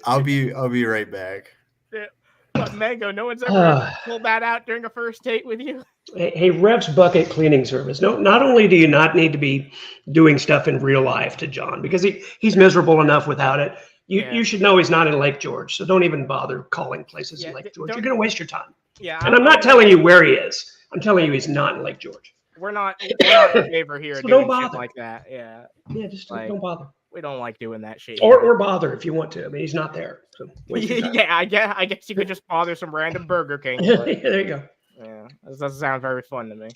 I'll be right back. Yeah. But Mango, no one's ever pulled that out during a first date with you. Hey, Rev's bucket cleaning service. No, not only do you not need to be doing stuff in real life to John, because he's miserable enough without it. You should know he's not in Lake George, so don't even bother calling places in Lake George. You're going to waste your time. Yeah, and I'm not telling you where he is. I'm telling you he's not in Lake George. We're not in favor here of doing shit like that. Yeah. Yeah, just don't bother. We don't like doing that shit. Or bother if you want to. I mean, he's not there. So yeah, I guess you could just bother some random Burger King. Yeah, there you go. Yeah, this doesn't sound very fun to me.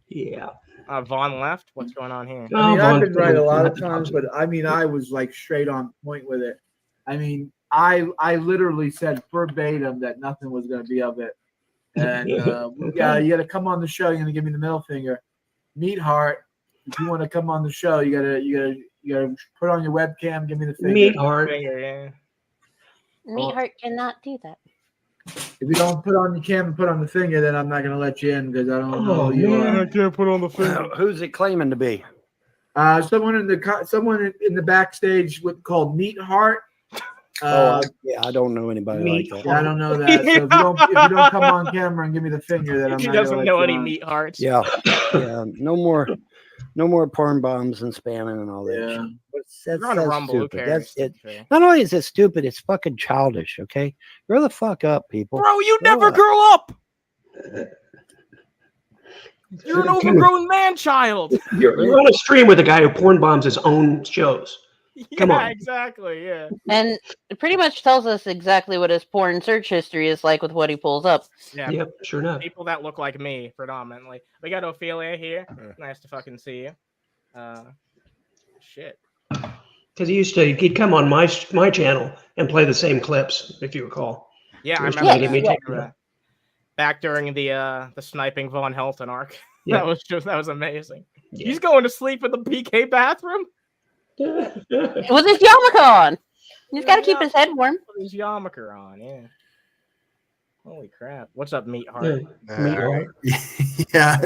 Yeah. Vaughn left. What's going on here? I mean, I've been right a lot of times, but I mean, I was straight on point with it. I mean, I literally said verbatim that nothing was going to be of it. And you got to come on the show. You're going to give me the middle finger. Meatheart, if you want to come on the show, you gotta put on your webcam. Give me the finger. Meatheart. Meatheart cannot do that. If you don't put on your cam and put on the finger, then I'm not going to let you in because I don't know who you are. I can't put on the finger. Who's it claiming to be? Someone in the backstage called Meatheart. Yeah, I don't know anybody like that. Yeah, I don't know that. So if you don't come on camera and give me the finger, then I'm he not doesn't know any meat hearts. Yeah, no more porn bombs and spamming and all that. Yeah. That's stupid. That's it. Not only is it stupid, it's fucking childish. Okay, grow the fuck up, people. Bro, you never grow up. You're an overgrown man-child. You're on a stream with a guy who porn bombs his own shows. Come on. Exactly. Yeah. And it pretty much tells us exactly what his porn search history is like with what he pulls up. Yeah. Yep. Sure enough. People that look like me, predominantly. We got Ophelia here. Nice to fucking see you. Shit. Because he'd come on my channel and play the same clips, if you recall. Yeah, so I remember. back during the sniping Von Helton arc. Yeah. That was amazing. Yeah. He's going to sleep in the BK bathroom With his yarmulke on. He's got to keep his head warm. with his yarmulke on. Yeah. Holy crap! What's up, Meat Heart? Yeah.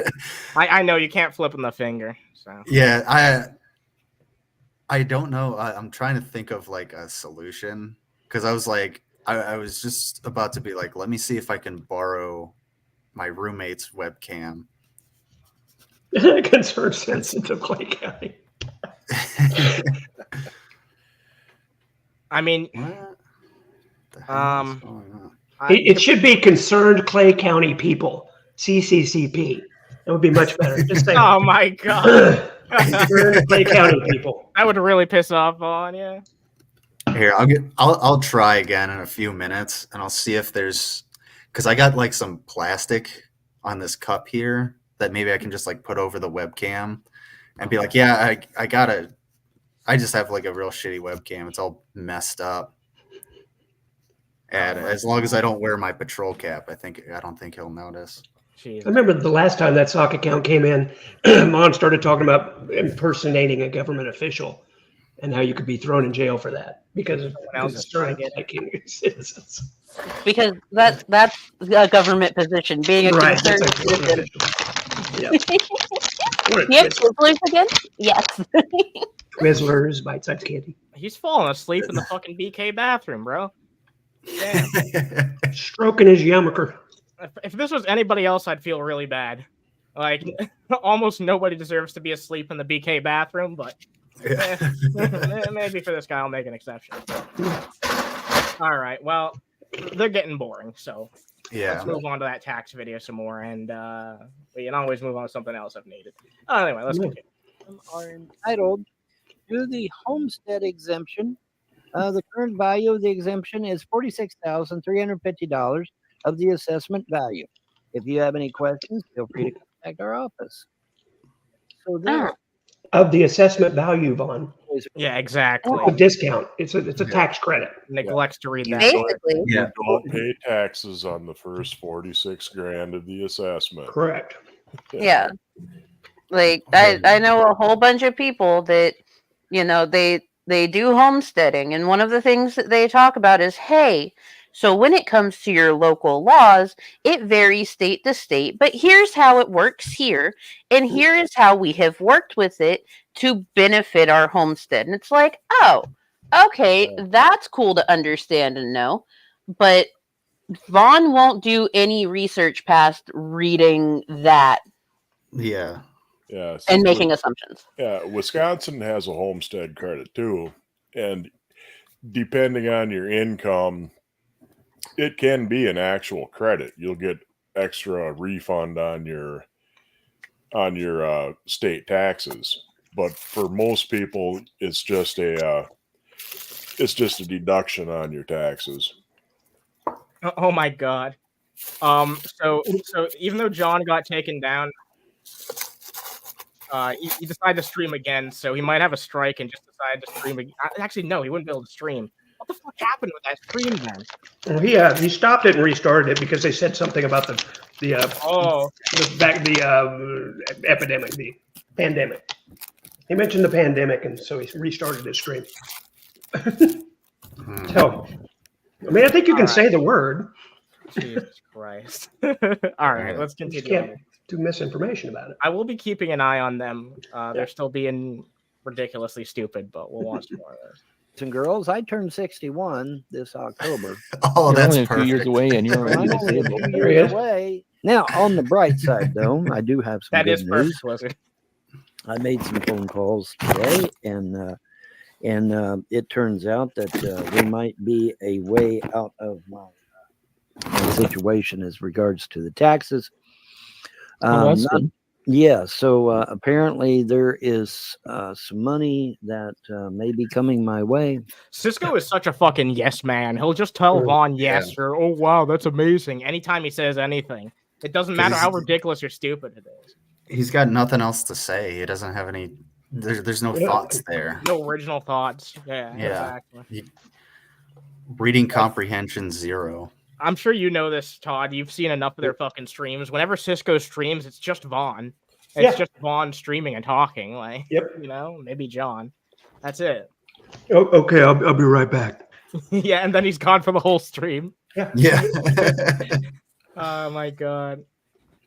I know you can't flip him the finger. So Yeah, I don't know. I'm trying to think of like a solution because I was like, I was just about to be like, let me see if I can borrow my roommate's webcam. Concern sensitive Clay County. I mean, What the hell is going on? It should be Concerned Clay County People, CCCP. That would be much better. Just say, oh my god, Concerned Clay County People. that would really piss off Vaughn. Yeah. Here, I'll try again in a few minutes, and I'll see if there's because I got like some plastic on this cup here that maybe I can just like put over the webcam and be like, yeah, I just have like a real shitty webcam. It's all messed up. And as long as I don't wear my patrol cap, I don't think he'll notice. I remember the last time that sock account came in, Mom started talking about impersonating a government official and how you could be thrown in jail for that because of citizens. Because that's a government position. Being a Right, concerned that's a government citizen. official. Yep, Twizzlers again? Yes. Twizzlers, bite-sized candy. He's falling asleep in the fucking BK bathroom, bro. Damn. Stroking his yarmulke. If this was anybody else, I'd feel really bad. Like, almost nobody deserves to be asleep in the BK bathroom, but maybe for this guy, I'll make an exception. All right, well, they're getting boring, so let's move on to that tax video some more, and we can always move on to something else if needed. Anyway, let's continue. Are entitled to the homestead exemption. The current value of the exemption is $46,350 of the assessment value. If you have any questions, feel free to contact our office. So there. Of the assessment value, Vaughn. Yeah, exactly. A discount. It's a tax credit. Neglects to read that. Basically. You don't pay taxes on the first 46 grand of the assessment. Correct. Yeah. Like I know a whole bunch of people that, they do homesteading, and one of the things that they talk about is, hey, so when it comes to your local laws, it varies state to state, but here's how it works here, and here is how we have worked with it to benefit our homestead. And it's like, oh, okay, that's cool to understand and know, but Vaughn won't do any research past reading that. Yeah. Yeah, and making assumptions. Yeah, Wisconsin has a homestead credit too, and depending on your income, it can be an actual credit. You'll get extra refund on your state taxes, but for most people, it's just a deduction on your taxes. Oh my god. So even though John got taken down, he decided to stream again, so he might have a strike and just decided to stream again. Actually, no, he wouldn't be able to stream. What the fuck happened with that stream then? Well, he stopped it and restarted it because they said something about the epidemic, the pandemic. He mentioned the pandemic, and so he restarted his stream. So, I mean, I think you can say the word. Jesus Christ! All right, let's continue. Do misinformation about it. I will be keeping an eye on them. They're still being ridiculously stupid, but we'll watch more of those. And girls, I turned 61 this October. Oh, You're that's only a perfect. few years away, and you're I'm already only a disabled. few years away. Now, on the bright side, though, I do have some That good is news. perfect, Wizard. I made some phone calls today, and it turns out that there might be a way out of my situation as regards to the taxes. That's good. Yeah, so apparently there is some money that may be coming my way. Cisco is such a fucking yes man. He'll just tell Vaughn yes or oh wow, that's amazing. Anytime he says anything, it doesn't matter how ridiculous or stupid it is. He's got nothing else to say. He doesn't have any. There's no thoughts there. No original thoughts. Yeah. Exactly. Reading comprehension 0. I'm sure you know this, Todd. You've seen enough of their fucking streams. Whenever Cisco streams, it's just Vaughn. It's just Vaughn streaming and talking. Like, maybe John. That's it. Oh, okay, I'll be right back. Yeah, and then he's gone for the whole stream. Yeah. Oh my god,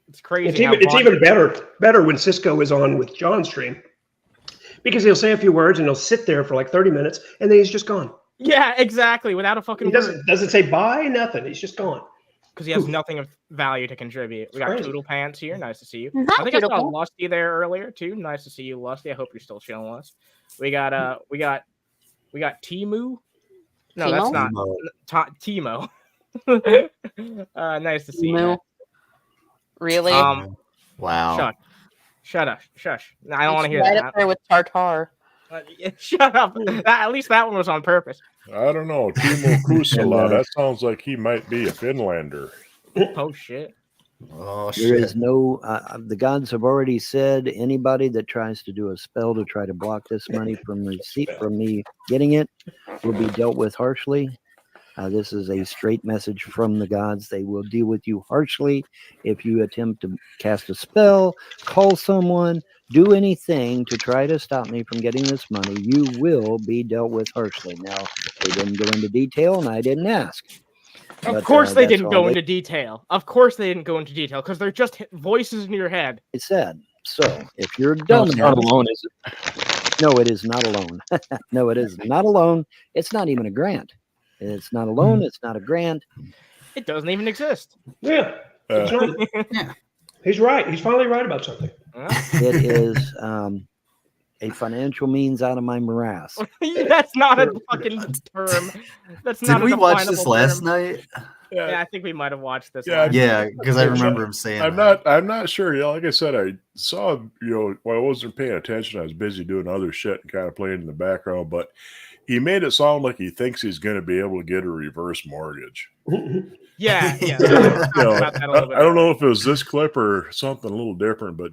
it's crazy. It's even better when Cisco is on with John's stream, because he'll say a few words and he'll sit there for like 30 minutes and then he's just gone. Yeah, exactly. Without a fucking word. Doesn't say bye, nothing. He's just gone. Because he has nothing of value to contribute. We got Toodle Pants here. Nice to see you. Not I think I saw beautiful. Lusty there earlier too. Nice to see you, Lusty. I hope you're still chilling with us. We got Timu. No, Timo? that's not Timo. Nice to see Timu? you. Really? Wow. Shut up. Shush. I don't want to hear right that. up there with Tartar. Shut up. At least that one was on purpose. I don't know. Timo Kusala. That sounds like he might be a Finlander. Oh shit. Oh There shit. is no. The gods have already said anybody that tries to do a spell to try to block this money from me getting it will be dealt with harshly. This is a straight message from the gods. They will deal with you harshly if you attempt to cast a spell, call someone, do anything to try to stop me from getting this money. You will be dealt with harshly. Now, they didn't go into detail, and I didn't ask. Of course they didn't go into detail. Of course they didn't go into detail because they're just voices in your head. It said. So, if you're done, it's not alone, is it? No, it is not alone. No, it is not alone. It's not even a grant. It's not a loan. It's not a grant. It doesn't even exist. Yeah. It's not. Yeah. He's right. He's finally right about something. It is a financial means out of my morass. That's not a fucking term. That's not. Did we watch this last night? Yeah, I think we might have watched this. Yeah, because I remember him saying. I'm not sure. Yeah, like I said, I saw. While I wasn't paying attention, I was busy doing other shit and kind of playing in the background. But he made it sound like he thinks he's going to be able to get a reverse mortgage. Yeah. I don't know if it was this clip or something a little different, but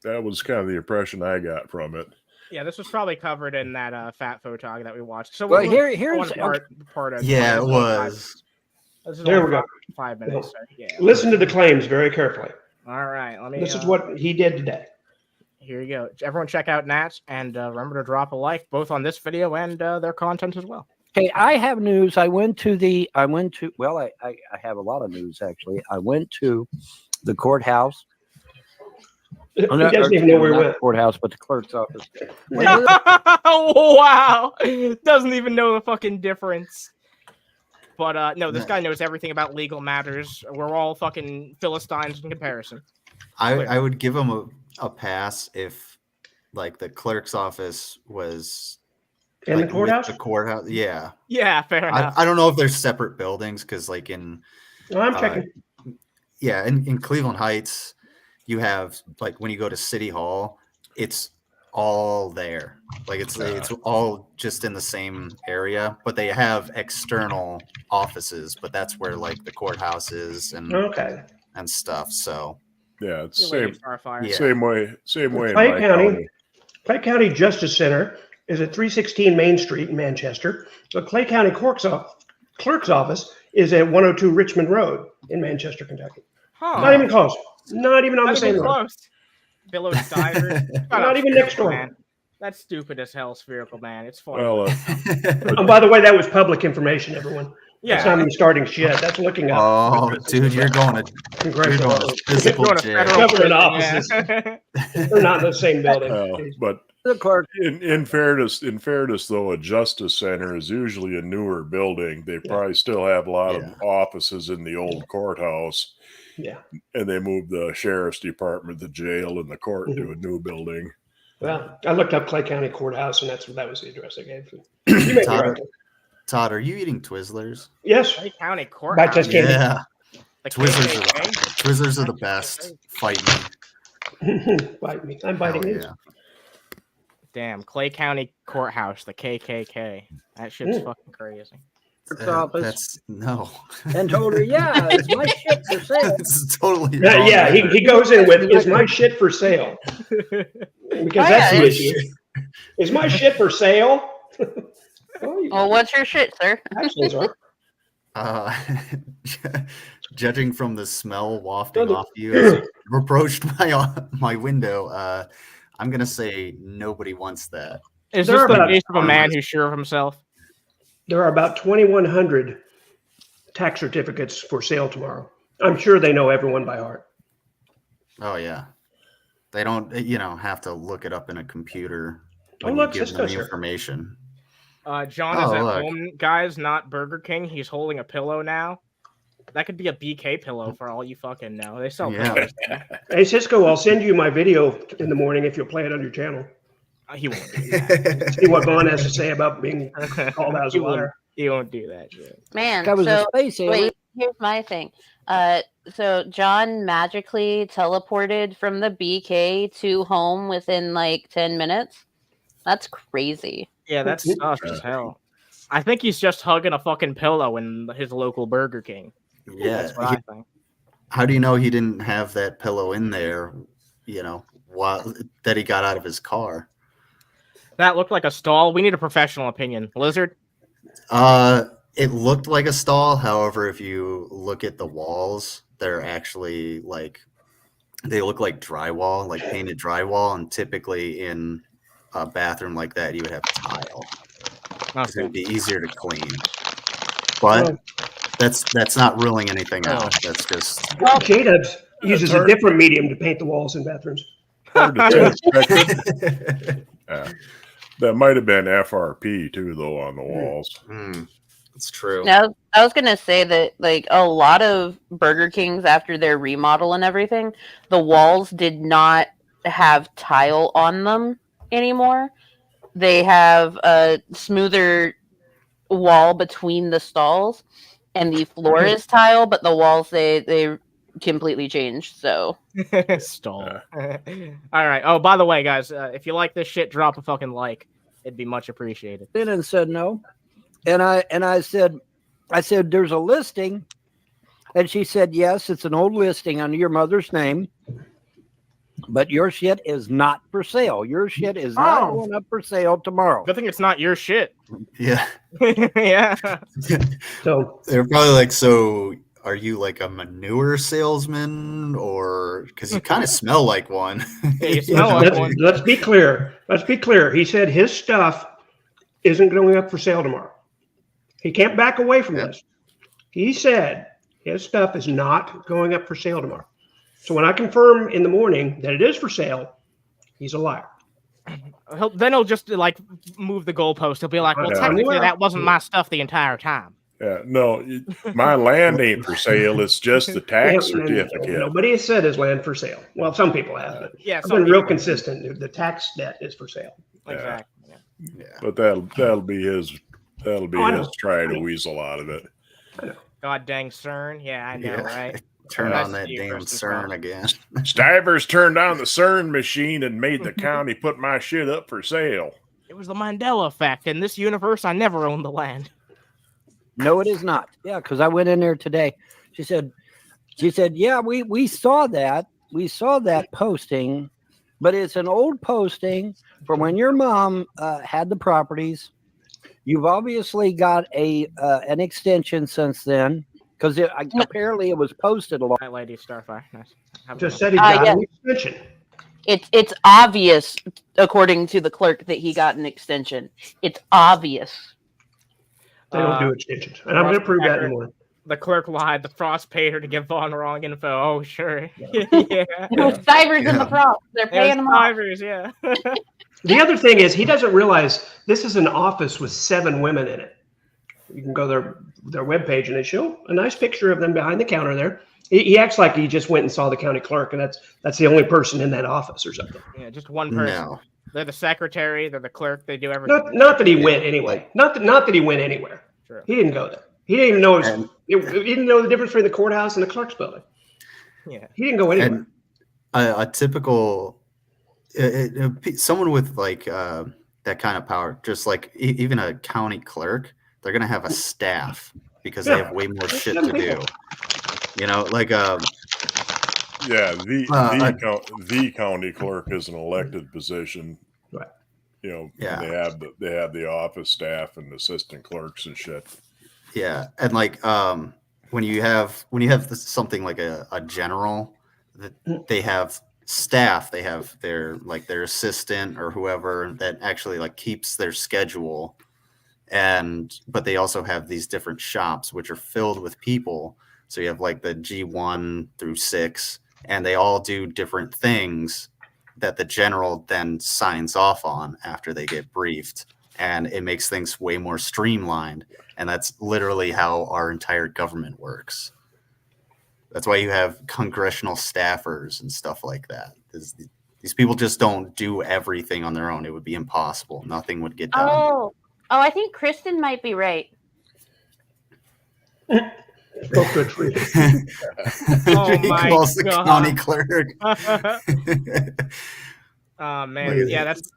that was kind of the impression I got from it. Yeah, this was probably covered in that fat photog that we watched. So Well, here's part of Yeah, it was. This is There only we go. 5 minutes. So, yeah. Listen to the claims very carefully. All right. Let me. This is what he did today. Here you go. Everyone, check out Nats and remember to drop a like both on this video and their content as well. Okay, I have news. I have a lot of news actually. I went to the courthouse. He doesn't even know where we Not went. the courthouse, but the clerk's office. Wow. Doesn't even know the fucking difference. But no, this guy knows everything about legal matters. We're all fucking Philistines in comparison. I would give him a pass if like the clerk's office was In like, the courthouse? with the courthouse. Yeah. Yeah, fair enough. I don't know if there's separate buildings because like in I'm checking. yeah, in Cleveland Heights, you have like when you go to City Hall, it's all there. Like it's all just in the same area, but they have external offices, but that's where like the courthouse is and stuff. So yeah, it's You're same way. Clay County. Clay County Justice Center is at 316 Main Street in Manchester. The Clay County Clerk's office is at 102 Richmond Road in Manchester, Kentucky. Huh. Not even close. Not even on the same road. close. Billow's Divers. Not even next door. Man. That's stupid as hell, Spherical Man. It's funny. Well, Oh, by the way, that was public information, everyone. Yeah. That's not even starting shit. That's looking up. Oh, dude, you're going to physical jail. Government offices. They're not in the same building. But in fairness, though, a justice center is usually a newer building. They probably still have a lot of offices in the old courthouse. Yeah. And they moved the sheriff's department, the jail, and the court to a new building. Well, I looked up Clay County Courthouse, and that was the address I gave. You may be right. Todd, are you eating Twizzlers? Yes. Clay County Courthouse. Just candy. Yeah. The Twizzlers are the best. Fight me. Bite me. I'm biting Hell you. yeah. Damn, Clay County Courthouse, the KKK. That shit's fucking crazy. Office. No. And told her, yeah, it's my shit for sale. It's totally wrong. Yeah, he goes in with, is my shit for sale? Because that's the issue. Is my shit for sale? Well, what's your shit, sir? Actually, Judging from the smell wafting off you as you approached my window, I'm gonna say nobody wants that. Is this the case of a man who's sure of himself? There are about 2,100 tax certificates for sale tomorrow. I'm sure they know everyone by heart. Oh yeah, they don't have to look it up in a computer when look, you give them the Cisco's here. information. John is at home, guys, not Burger King. He's holding a pillow now. That could be a BK pillow for all you fucking know. They sell pillows. Hey, Cisco, I'll send you my video in the morning if you'll play it on your channel. He won't do that. See what Vaughn has to say about being called out as a liar. He won't do that shit. Man, That was a space alien. wait, here's my thing. So John magically teleported from the BK to home within like 10 minutes. That's crazy. Yeah, that's sus as hell. I think he's just hugging a fucking pillow in his local Burger King. Yeah, That's what I think. how do you know he didn't have that pillow in there? That he got out of his car. That looked like a stall. We need a professional opinion. Lizard? It looked like a stall. However, if you look at the walls, they're actually they look like drywall, like painted drywall. And typically in a bathroom like that, you would have tile. Okay. It would be easier to clean. But that's not ruling anything out. That's just JDubbs uses a different medium to paint the walls in bathrooms. Hard to tell. Yeah. That might have been FRP too, though, on the walls. It's true. Now, I was gonna say that like a lot of Burger Kings after their remodel and everything, the walls did not have tile on them anymore. They have a smoother wall between the stalls, and the floor is tile, but the walls they completely changed. So stall. All right. Oh, by the way, guys, if you like this shit, drop a fucking like. It'd be much appreciated. And said no, and I said there's a listing, and she said yes, it's an old listing under your mother's name, but your shit is not for sale. Your shit is not going up for sale tomorrow. Good thing it's not your shit. Yeah. Yeah. So they're probably like, so are you like a manure salesman, or because you kind of smell like one? Yeah, you smell like one. Let's be clear. Let's be clear. He said his stuff isn't going up for sale tomorrow. He can't back away from this. He said his stuff is not going up for sale tomorrow. So when I confirm in the morning that it is for sale, he's a liar. Then he'll just like move the goalpost. He'll be like, well, technically that wasn't my stuff the entire time. Yeah, no, my land ain't for sale. It's just the tax certificate. Nobody has said his land for sale. Well, some people have, but yeah, I've been real consistent. The tax debt is for sale. Exactly. Yeah. But that'll be his his try to weasel out of it. God dang CERN. Yeah, I know, right? Turn on that damn CERN again. Stivers turned on the CERN machine and made the county put my shit up for sale. It was the Mandela effect. In this universe, I never owned the land. No, it is not. Yeah, because I went in there today. She said, yeah, we saw that. We saw that posting, but it's an old posting from when your mom had the properties. You've obviously got an extension since then, because apparently it was posted a lot. Hi, Lady Starfire. Nice. Just said he got an extension. It's obvious, according to the clerk, that he got an extension. It's obvious. They don't do extensions. And I'm going to prove that in a moment. The clerk lied. The Frost paid her to give Vaughn wrong info. Oh, sure. Yeah. It was Stivers in the Frost. They're paying them off. Stivers, yeah. The other thing is, he doesn't realize this is an office with 7 women in it. You can go to their webpage and they show a nice picture of them behind the counter there. He acts like he just went and saw the county clerk, and that's the only person in that office or something. Yeah, just one person. No. They're the secretary. They're the clerk. They do everything. Not that he went anyway. Not that he went anywhere. True. He didn't go there. He didn't even know. He didn't know the difference between the courthouse and the clerk's building. Yeah. He didn't go anywhere. And a typical someone with like that kind of power, just like even a county clerk, they're gonna have a staff because they have way more shit to do. You know, like the county clerk is an elected position. Right. You know, they have the office staff and assistant clerks and shit. Yeah, and like when you have something like a general, they have staff, they have their assistant or whoever that actually like keeps their schedule, but they also have these different shops which are filled with people. So you have like the G1 through 6, and they all do different things that the general then signs off on after they get briefed, and it makes things way more streamlined. And that's literally how our entire government works. That's why you have congressional staffers and stuff like that. These people just don't do everything on their own. It would be impossible. Nothing would get done. Oh, I think Kristen might be right. Oh, good for you. Oh He my calls the God. county clerk. Oh man, yeah, that's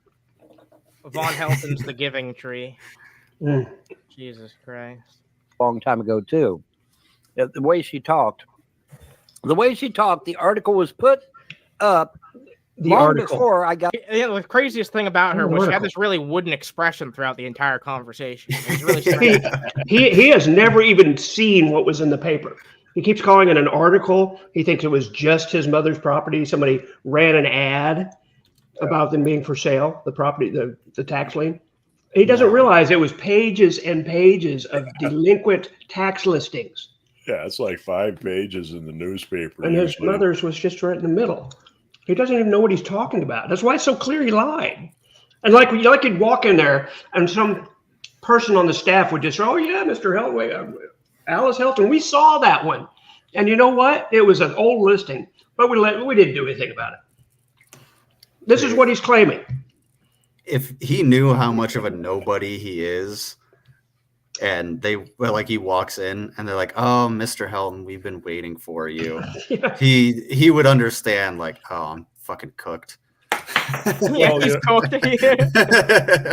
Von Helton's The Giving Tree. Jesus Christ. Long time ago too. The way she talked, the article was put up long before I got. Yeah, the craziest thing about her was she had this really wooden expression throughout the entire conversation. It was really strange. he has never even seen what was in the paper. He keeps calling it an article. He thinks it was just his mother's property. Somebody ran an ad about them being for sale, the property, the tax lien. He doesn't realize it was pages and pages of delinquent tax listings. Yeah, it's like 5 pages in the newspaper. And his mother's was just right in the middle. He doesn't even know what he's talking about. That's why it's so clear he lied. And like you'd walk in there and some person on the staff would just say, oh yeah, Mr. Helton, Alice Helton, we saw that one. And you know what? It was an old listing, but we didn't do anything about it. This is what he's claiming. If he knew how much of a nobody he is, and he walks in and they're like, oh, Mr. Helton, we've been waiting for you. Yeah. He would understand, like, oh, I'm fucking cooked. Yeah, he's cooked.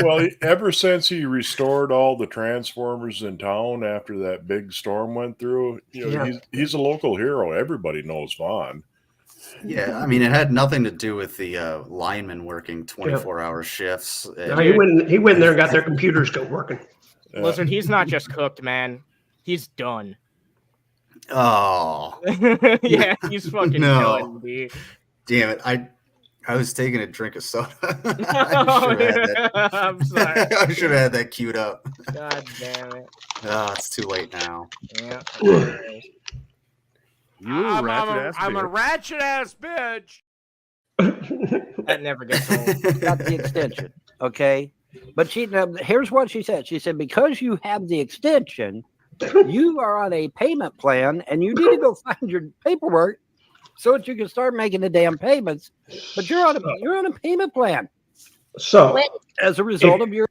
Well, ever since he restored all the transformers in town after that big storm went through, he's a local hero. Everybody knows Vaughn. Yeah, I mean, it had nothing to do with the linemen working 24-hour shifts. No, he went there and got their computers still working. Listen, he's not just cooked, man. He's done. Oh. Yeah, he's fucking done, dude. Damn it. I was taking a drink of soda. I'm sorry. I should have had that queued up. God damn it. Oh, it's too late now. Yeah. I'm a ratchet ass bitch. That never gets old. Got the extension, okay? But here's what she said. She said, because you have the extension, you are on a payment plan, and you need to go find your paperwork so that you can start making the damn payments. But you're on a payment plan. So as a result of your,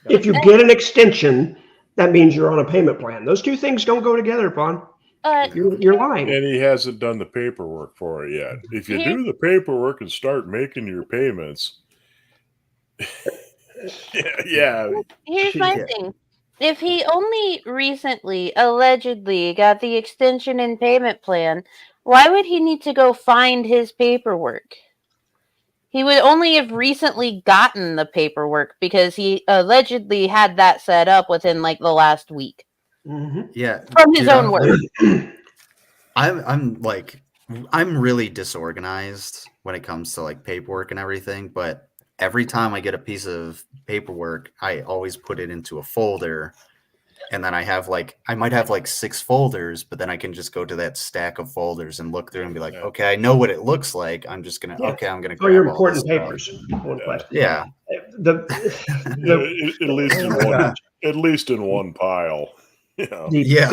if you get an extension, that means you're on a payment plan. Those two things don't go together, Vaughn. You're lying. And he hasn't done the paperwork for it yet. If you do the paperwork and start making your payments, yeah. Here's my thing. If he only recently, allegedly, got the extension and payment plan, why would he need to go find his paperwork? He would only have recently gotten the paperwork because he allegedly had that set up within like the last week. Mm-hmm. Yeah. From his own words. I'm really disorganized when it comes to like paperwork and everything, but every time I get a piece of paperwork, I always put it into a folder. And then I might have like 6 folders, but then I can just go to that stack of folders and look through and be like, okay, I know what it looks like. I'm just going to, I'm going to grab your all important this papers. Yeah. At least in one pile. Yeah.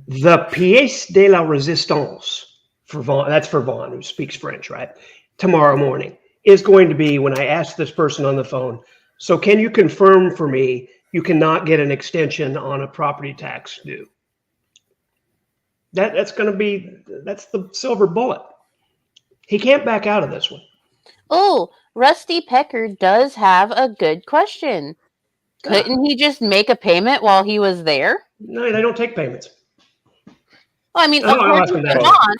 The pièce de la résistance for Vaughn, that's for Vaughn, who speaks French, right? Tomorrow morning is going to be when I ask this person on the phone, so can you confirm for me you cannot get an extension on a property tax due? That's the silver bullet. He can't back out of this one. Oh, Rusty Pecker does have a good question. Couldn't he just make a payment while he was there? No, they don't take payments. Well, I mean, according to Vaughn,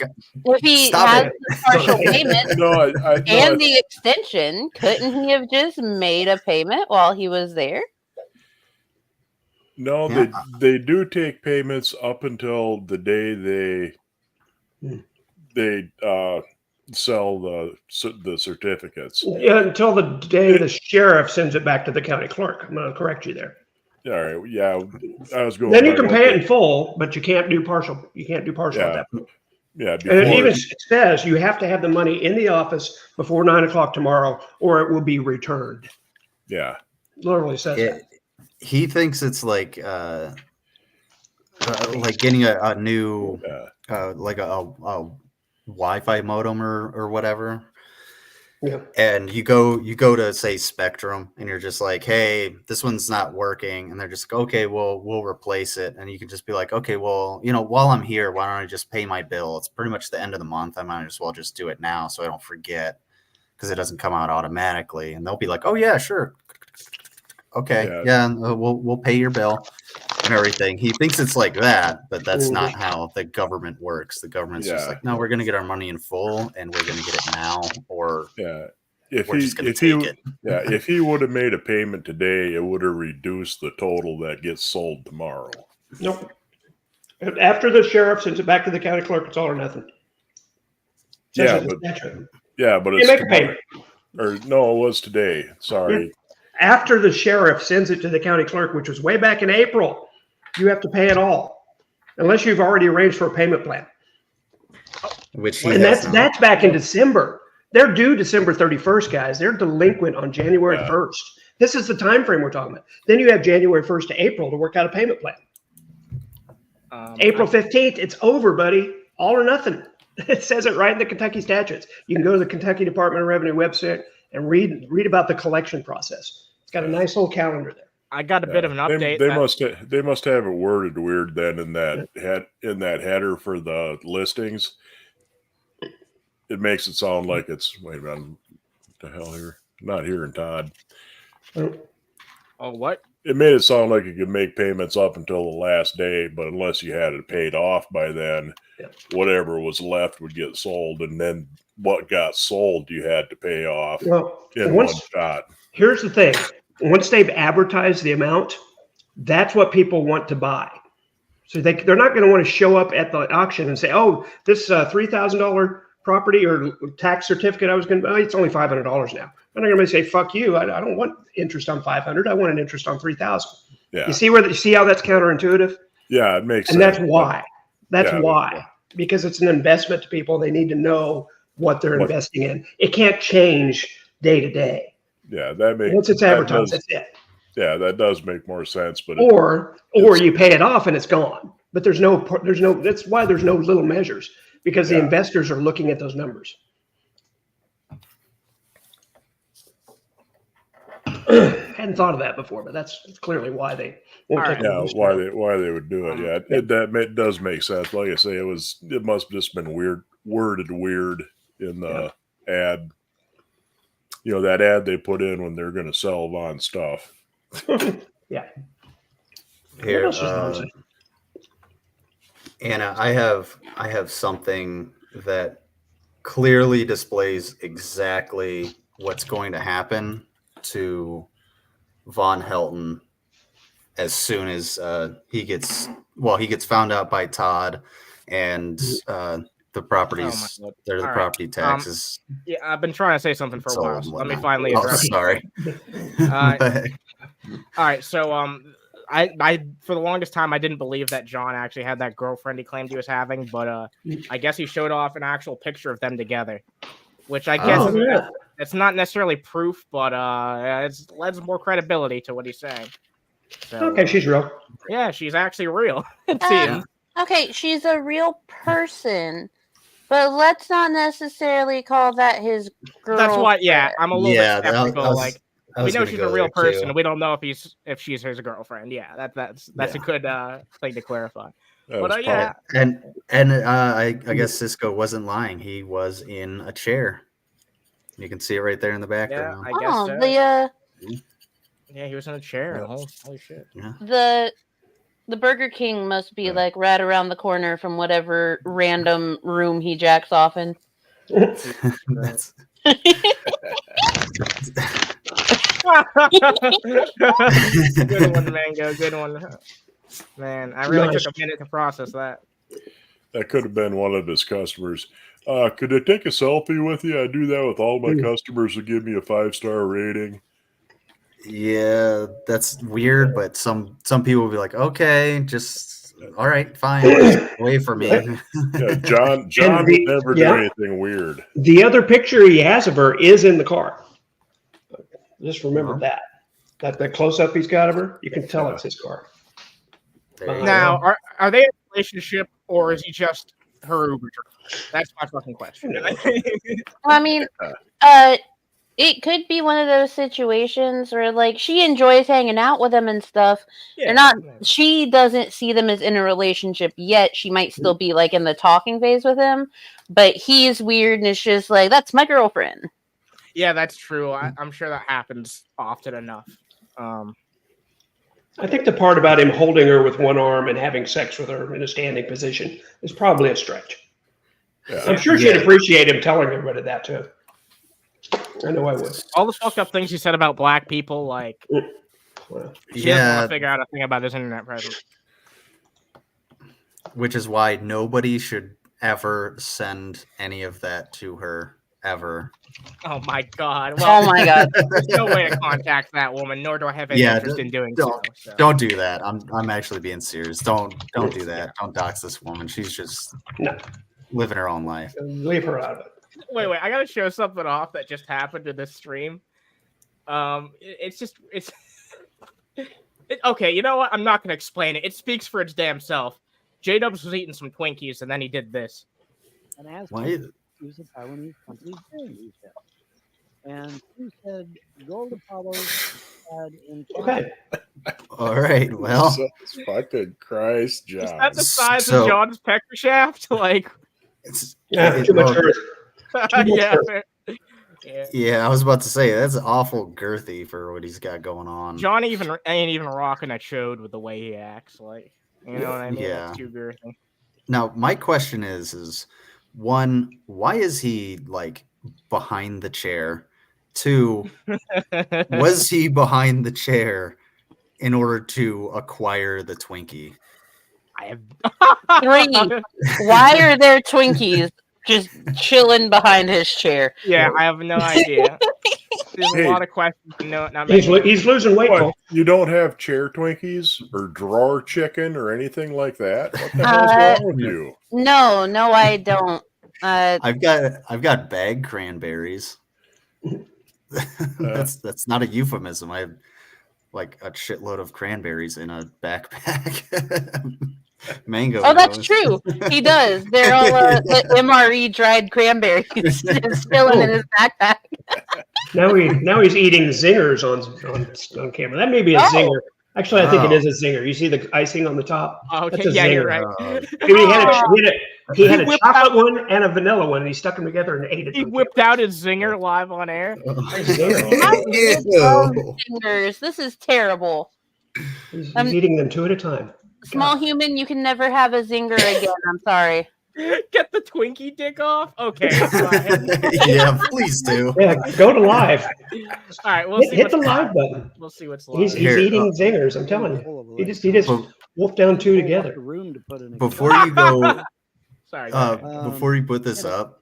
if he has the partial payment and the extension, couldn't he have just made a payment while he was there? No, they do take payments up until the day they sell the certificates. Yeah, until the day the sheriff sends it back to the county clerk. I'm going to correct you there. All right. Yeah, I was going. Then you can pay it in full, but you can't do partial. You can't do partial at that point. Yeah, and it even says you have to have the money in the office before 9 o'clock tomorrow, or it will be returned. Yeah, literally says that. He thinks it's like getting a new like a Wi-Fi modem or whatever. Yeah. And you go to say Spectrum, and you're just like, hey, this one's not working, and they're just like, okay, well, we'll replace it. And you can just be like, okay, well, while I'm here, why don't I just pay my bill? It's pretty much the end of the month. I might as well just do it now so I don't forget, because it doesn't come out automatically. And they'll be like, oh yeah, sure, okay, we'll pay your bill and everything. He thinks it's like that, but that's not how the government works. The government's just like, no, we're going to get our money in full, and we're going to get it now, or if we're just going to take it. If he would have made a payment today, it would have reduced the total that gets sold tomorrow. Nope. After the sheriff sends it back to the county clerk, it's all or nothing. But it's make a payment. Or no, it was today. Sorry. After the sheriff sends it to the county clerk, which was way back in April, you have to pay it all, unless you've already arranged for a payment plan. That's back in December. They're due December 31st, guys. They're delinquent on January 1st. This is the time frame we're talking about. Then you have January 1st to April to work out a payment plan. April 15th, it's over, buddy. All or nothing. It says it right in the Kentucky statutes. You can go to the Kentucky Department of Revenue website and read about the collection process. It's got a nice little calendar there. I got a bit of an update. They must have it worded weird then in that header for the listings. It makes it sound like it's wait a minute, what the hell here? Not hearing Todd. Oh, what? It made it sound like you could make payments up until the last day, but unless you had it paid off by then, whatever was left would get sold, and then what got sold you had to pay off in one shot. Here's the thing. Once they've advertised the amount, that's what people want to buy. So they're not going to want to show up at the auction and say, oh, this $3,000 property or tax certificate I was going to buy, it's only $500 now. I'm not going to say, fuck you. I don't want interest on $500. I want an interest on $3,000. Yeah. You see how that's counterintuitive? Yeah, it makes sense. And that's why. That's why. Because it's an investment to people. They need to know what they're investing in. It can't change day to day. Yeah, that makes once it's advertised, that's it. Yeah, that does make more sense. But or you pay it off and it's gone. But there's no. That's why there's no little measures, because the investors are looking at those numbers. Hadn't thought of that before, but that's clearly why they won't take it. Why they would do it. It does make sense. Like I say, it must have just been worded weird in the ad. That ad they put in when they're going to sell Vaughn stuff. Yeah. Here, Anna, I have something that clearly displays exactly what's going to happen to Von Helton as soon as he gets found out by Todd and the properties. They're the property taxes. Yeah, I've been trying to say something for a while. So let me finally address. Sorry. All right. So I for the longest time I didn't believe that John actually had that girlfriend he claimed he was having, but I guess he showed off an actual picture of them together, which I guess it's not necessarily proof, but it lends more credibility to what he's saying. So, okay, she's real. Yeah, she's actually real. It seems. Okay, she's a real person. But let's not necessarily call that his girl. That's why, I'm a little bit skeptical. We know she's a real person. We don't know if she's his girlfriend. Yeah, that's a good thing to clarify. But and I guess Cisco wasn't lying. He was in a chair. You can see it right there in the background. Yeah, I guess so. Yeah, he was in a chair. Yeah. Holy shit. Yeah. The Burger King must be like right around the corner from whatever random room he jacks off in. Good one, Mango. Good one. Man, I really took a minute to process that. That could have been one of his customers. Could I take a selfie with you? I do that with all my customers who give me a 5-star rating. Yeah, that's weird, but some people will be like, okay, just all right, fine, just wait for me. Yeah, John would never do anything weird. The other picture he has of her is in the car. Just remember that. That close up he's got of her, you can tell it's his car. Now, are they in a relationship, or is he just her Uber driver? That's my fucking question. I mean, it could be one of those situations where, like, she enjoys hanging out with him and stuff. Yeah, she doesn't see them as in a relationship yet. She might still be like in the talking phase with him, but he's weird and it's just like, that's my girlfriend. Yeah, that's true. I'm sure that happens often enough. I think the part about him holding her with one arm and having sex with her in a standing position is probably a stretch. Yeah. I'm sure she'd appreciate him telling everybody that too. I know I would. All the fucked up things he said about black people, like, she doesn't want to figure out a thing about his internet presence. Which is why nobody should ever send any of that to her, ever. Oh my god. Well, oh my god. There's no way to contact that woman, nor do I have any interest in doing so. Don't do that. I'm actually being serious. Don't do that. Don't dox this woman. She's just living her own life. Leave her out of it. Wait, I gotta show something off that just happened in this stream. Okay, you know what? I'm not gonna explain it. It speaks for its damn self. JDubbs was eating some Twinkies and then he did this. And asked Why? him who's the Taiwanese company doing these things. And he said Gold Apollo had in Okay. All right, well. Jesus fucking Christ, John. Is that the size of John's pecker shaft? Like, too much earth. Yeah, I was about to say that's awful girthy for what he's got going on. John ain't even rocking a chode with the way he acts. Like, you know what I mean? Yeah. It's too girthy. Now, my question is one, why is he like behind the chair? Two, was he behind the chair in order to acquire the Twinkie? I have 3. Why are there Twinkies just chilling behind his chair? Yeah, I have no idea. There's a lot of questions. No, not he's losing weight. What, you don't have chair Twinkies or drawer chicken or anything like that? What the hell's wrong with you? No, I don't. I've got bag cranberries. That's not a euphemism. I have like a shitload of cranberries in a backpack. Mango. Oh, that's true. He does. They're all the MRE dried cranberries still in his backpack. Now he's eating zingers on camera. That may be a zinger. Actually, I think it is a zinger. You see the icing on the top? Oh, okay, yeah, you're right. He had a chocolate one and a vanilla one, and he stuck them together and ate it. He whipped out his zinger live on air. Zingers. This is terrible. He's eating them 2 at a time. Small human, you can never have a zinger again. I'm sorry. Get the Twinkie dick off? Okay. Yeah, please do. Yeah, go to live. All right, we'll see. Hit the live button. We'll see what's live. He's eating zingers. I'm telling you. He just wolfed down 2 together. Before you go, sorry. Before you put this up,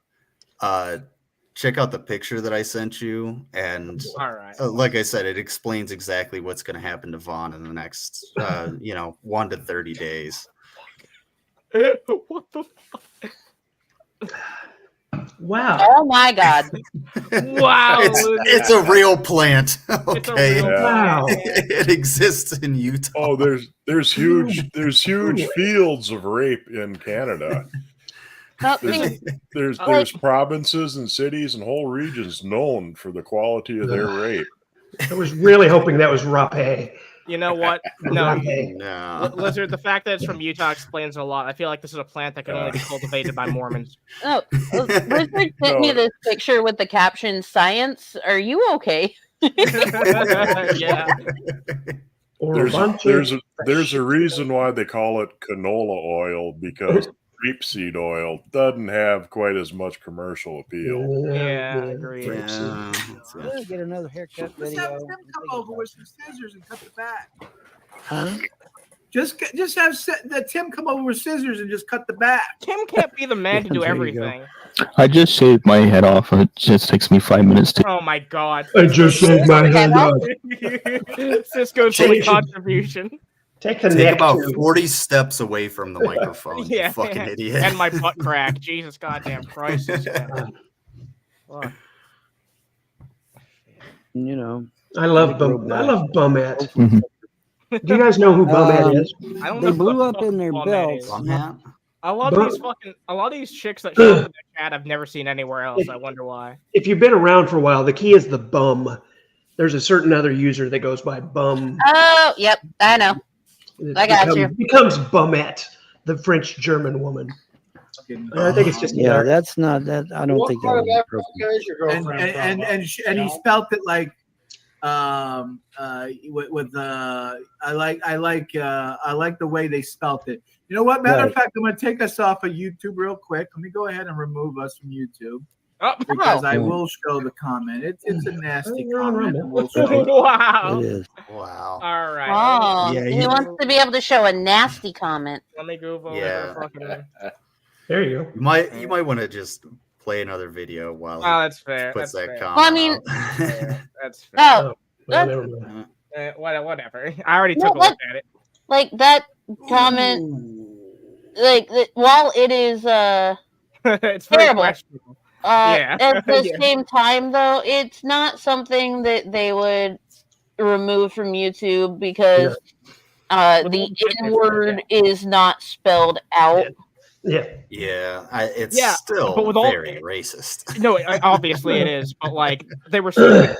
check out the picture that I sent you, and all right. Like I said, it explains exactly what's going to happen to Vaughn in the next, 1 to 30 days. What the fuck? Wow. Oh my god. Wow. It's a real plant. Okay. Wow. It exists in Utah. Oh, there's huge fields of rape in Canada. There's provinces and cities and whole regions known for the quality of their rape. I was really hoping that was rapé. You know what? No. Lizard, the fact that it's from Utah explains a lot. I feel like this is a plant that can only be cultivated by Mormons. No, Lizard sent me this picture with the caption, "Science, are you okay?" Yeah. There's a reason why they call it canola oil, because rapeseed oil doesn't have quite as much commercial appeal. Yeah, I agree. Get another haircut Let's video. have Tim come over with some scissors and cut the back. Huh? Just have Tim come over with scissors and just cut the back. Tim can't be the man to do There you everything. I just shaved my head off. It just takes me 5 minutes to. Oh my god. I just shaved my head off. Cisco's only contribution. Take about 40 steps away from the microphone, you fucking idiot. And my butt crack. Jesus goddamn Christ. Fuck. You know. I love Bumette. Do you guys know who Bumette is? I don't They know blew what up in their belts. A lot of these chicks that show up in the chat I've never seen anywhere else. I wonder why. If you've been around for a while, the key is the bum. There's a certain other user that goes by bum. Oh, yep, I know. I got you. Becomes Bumette, the French-German woman. I think it's just that's not that. I don't think that would be appropriate. And he spelt it like with I like the way they spelt it. You know what? Matter of fact, I'm going to take us off of YouTube real quick. Let me go ahead and remove us from YouTube. Because I will show the comment. It's a nasty comment. Wow. It is. Wow. All right. Oh, he wants to be able to show a nasty comment. Let me go over. There you go. You might want to just play another video while he that's fair. puts That's that fair. comment Well, I mean, out. That's fair. Never mind. Whatever. I already took a look at it. Like that comment, while it is it's very terrible. questionable. At the same time, though, it's not something that they would remove from YouTube because the N word is not spelled out. It's still very racist. No, obviously it is, but like they were saying,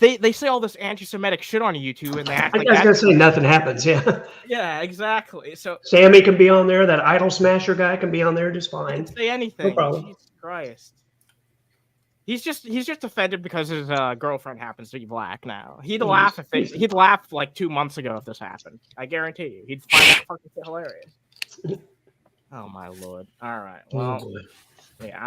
like, they say all this anti-Semitic shit on YouTube, and they act like I was gonna say nothing happens. Yeah, exactly. So Sammy can be on there. That Idol Smasher guy can be on there just fine. Say anything. No problem. Jesus Christ. He's just offended because his girlfriend happens to be black now. He'd laugh he'd laugh like 2 months ago if this happened. I guarantee you. He'd find that fucking shit hilarious. Oh my lord. All right. Well, yeah,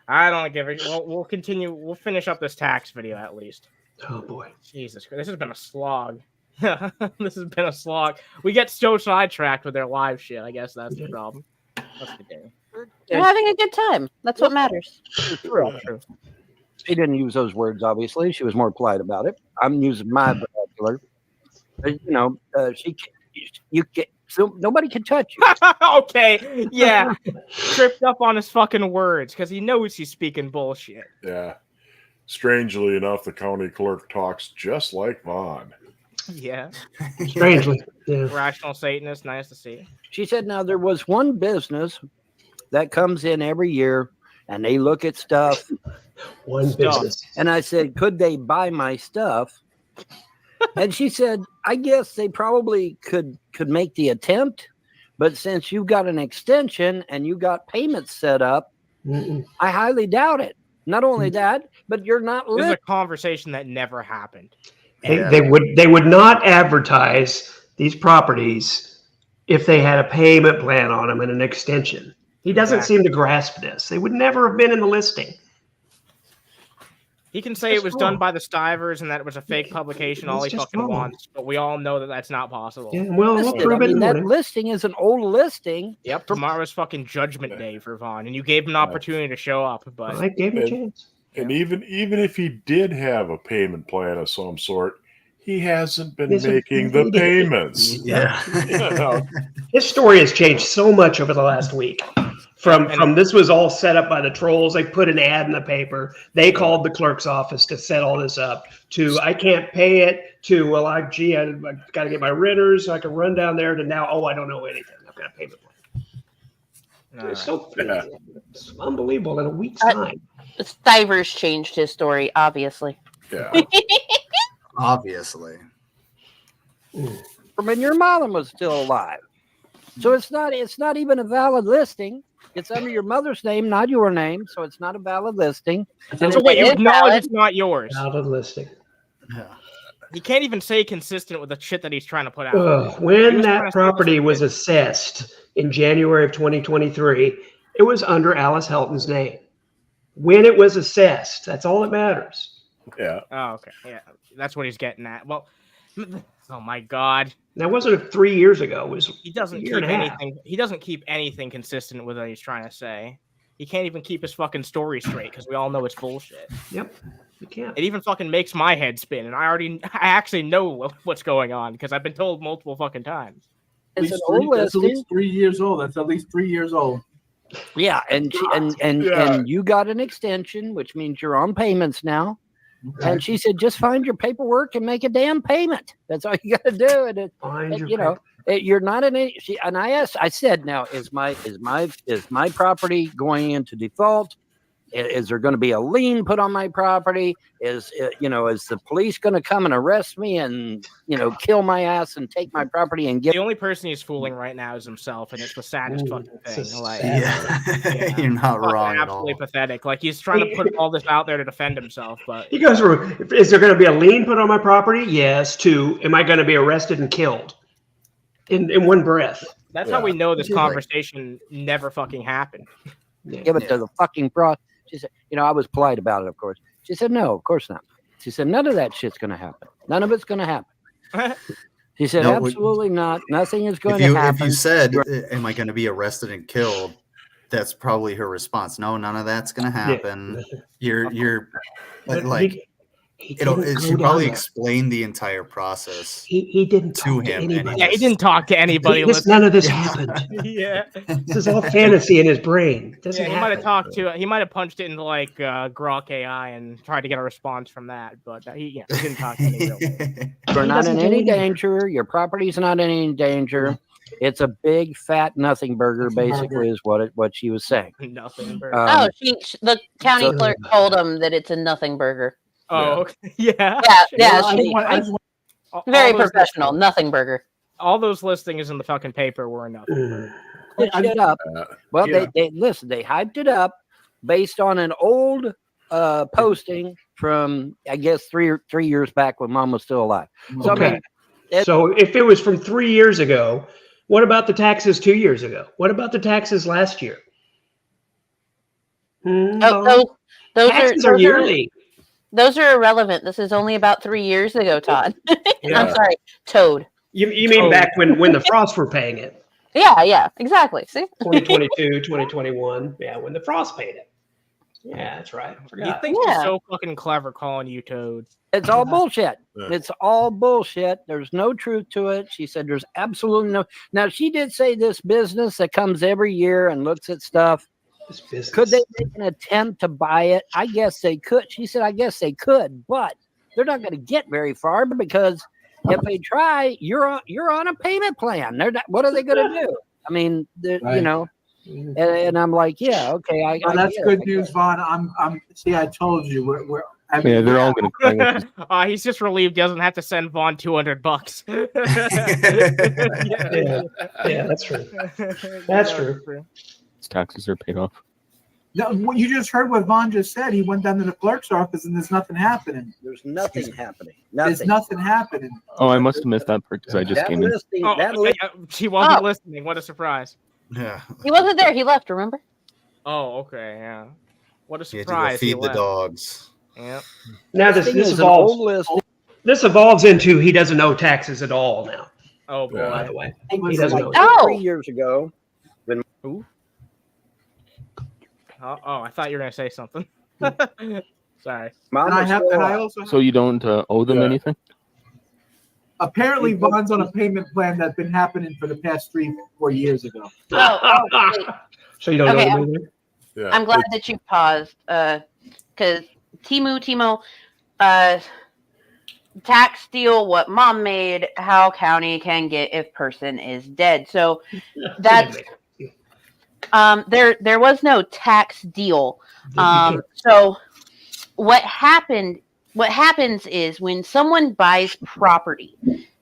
I don't give a. We'll continue. We'll finish up this tax video at least. Oh boy. Jesus Christ. This has been a slog. This has been a slog. We get so sidetracked with their live shit. I guess that's the problem. That's the game. You're having a good time. That's what matters. True. She didn't use those words, obviously. She was more polite about it. I'm using my vernacular. So nobody can touch you. Okay, yeah. Tripped up on his fucking words because he knows he's speaking bullshit. Yeah. Strangely enough, the county clerk talks just like Vaughn. Yeah. Strangely. Yeah. Rational Satanist, nice to see. She said, now there was one business that comes in every year and they look at stuff. One business. And I said, could they buy my stuff? And she said, I guess they probably could make the attempt, but since you got an extension and you got payments set up, I highly doubt it. Not only that, but you're not. This is a conversation that never happened. They would not advertise these properties if they had a payment plan on them and an extension. He doesn't seem to grasp this. They would never have been in the listing. He can say it was done by the Stivers and that it was a fake publication all he fucking wants, but we all know that that's not possible. Yeah, well, we'll prove it. That listing is an old listing. Yep, tomorrow's fucking judgment day for Vaughn, and you gave him an opportunity to show up, but I gave him a chance. And even if he did have a payment plan of some sort, he hasn't been making the payments. Yeah. His story has changed so much over the last week. From this was all set up by the trolls. They put an ad in the paper. They called the clerk's office to set all this up. To I can't pay it. To well, I got to get my renters so I can run down there. To now, I don't know anything. I've got a payment plan. It's unbelievable in a week's time. Stivers changed his story, obviously. Yeah. Obviously. I mean, your mom was still alive, so it's not even a valid listing. It's under your mother's name, not your name, so it's not a valid listing. So wait, you acknowledge it's not yours. Valid listing. Yeah. He can't even say consistent with the shit that he's trying to put out. When that property was assessed, in January of 2023, it was under Alice Helton's name. When it was assessed, that's all that matters. Yeah. Oh, okay. Yeah, that's what he's getting at. Well, oh my God. That wasn't 3 years ago. It was He doesn't a keep year and a half. anything. He doesn't keep anything consistent with what he's trying to say. He can't even keep his fucking story straight because we all know it's bullshit. Yep, you can't. It even fucking makes my head spin, and I actually know what's going on because I've been told multiple fucking times. That's at least 3 years old. That's at least 3 years old. Yeah, and you got an extension, which means you're on payments now. Okay. And she said, just find your paperwork and make a damn payment. That's all you got to do. And you're not in any. I said, now is my property going into default? Is there going to be a lien put on my property? Is the police going to come and arrest me and kill my ass and take my property and get? The only person he's fooling right now is himself, and it's the saddest fucking thing. Like, you're not wrong at all. Absolutely pathetic. Like he's trying to put all this out there to defend himself, but he goes through. Is there going to be a lien put on my property? Yes. 2, am I going to be arrested and killed? In one breath. That's how we know this conversation never fucking happened. Yeah, but there's a fucking fraud. She said, I was polite about it, of course. She said, no, of course not. She said, none of that shit's going to happen. None of it's going to happen. She said, no, absolutely not. Nothing is going to happen. If you said, am I going to be arrested and killed? That's probably her response. No, none of that's going to happen. Yeah. You're like, she probably explained the entire process. He didn't talk to anybody. Yeah, he didn't talk to anybody. None of this happened. Yeah, this is all fantasy in his brain. He might have talked to. He might have punched it into like Grok AI and tried to get a response from that, but he didn't talk to anybody. You're not in any danger. Your property's not in any danger. It's a big fat nothing burger, basically, is what she was saying. Nothing burger. The county clerk told him that it's a nothing burger. Oh, okay. Yeah. Very professional. Nothing burger. All those listings in the fucking paper were enough. Shut up. Well, they listen. They hyped it up based on an old posting from, I guess, three years back when Mom was still alive. So, okay. So if it was from 3 years ago, what about the taxes 2 years ago? What about the taxes last year? Those taxes are yearly. Those are irrelevant. This is only about 3 years ago, Todd. I'm sorry, Toad. You mean back when the Frosts were paying it? Yeah, exactly. See? 2022, 2021. Yeah, when the Frost paid it. Yeah, that's right. I forgot. You think you're so fucking clever calling you Toad. It's all bullshit. It's all bullshit. There's no truth to it. She said there's absolutely no. Now, she did say this business that comes every year and looks at stuff. Could they make an attempt to buy it? I guess they could. She said, I guess they could, but they're not going to get very far because if they try, you're on a payment plan. They're not, what are they going to do? I mean, and I'm like, yeah, okay. That's good news, Vaughn. See, I told you they're all going to cry. He's just relieved he doesn't have to send Vaughn $200. Yeah, that's true. That's true. His taxes are paid off. No, you just heard what Vaughn just said. He went down to the clerk's office and there's nothing happening. There's nothing happening. There's nothing happening. Oh, I must have missed that part because I just came in. She wasn't listening. What a surprise. Yeah. He wasn't there. He left, remember? Oh, okay, yeah. What a You had surprise. to go feed the dogs. Yeah. Now this evolves. This evolves into he doesn't owe taxes at all now. Oh boy. By the way, he doesn't owe. 3 years ago. Who? Oh, I thought you were gonna say something. Sorry. So you don't owe them anything? Apparently, Vaughn's on a payment plan that's been happening for the past 3-4 years ago. So you don't know them either? Yeah. I'm glad that you paused, because Timo, tax deal what Mom made, how county can get if person is dead. So that's there was no tax deal. So what happens is when someone buys property,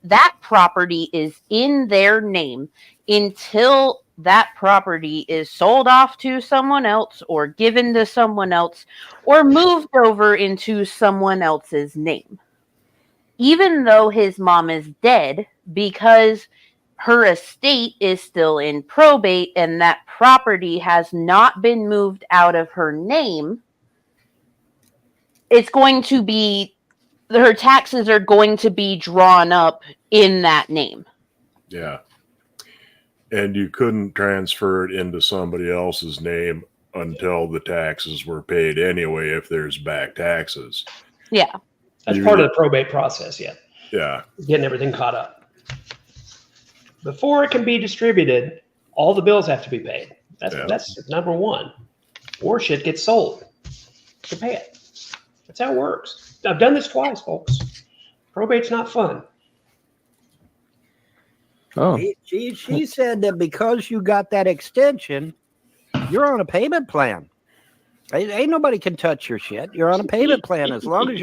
that property is in their name until that property is sold off to someone else or given to someone else or moved over into someone else's name. Even though his mom is dead, because her estate is still in probate and that property has not been moved out of her name, it's going to be, her taxes are going to be drawn up in that name. Yeah. And you couldn't transfer it into somebody else's name until the taxes were paid anyway, if there's back taxes. Yeah. That's part of the probate process, yeah. Yeah. Getting everything caught up. Before it can be distributed, all the bills have to be paid. That's number one. Or shit gets sold to pay it. That's how it works. I've done this twice, folks. Probate's not fun. Oh, She said that because you got that extension, you're on a payment plan. Ain't nobody can touch your shit. You're on a payment plan as long as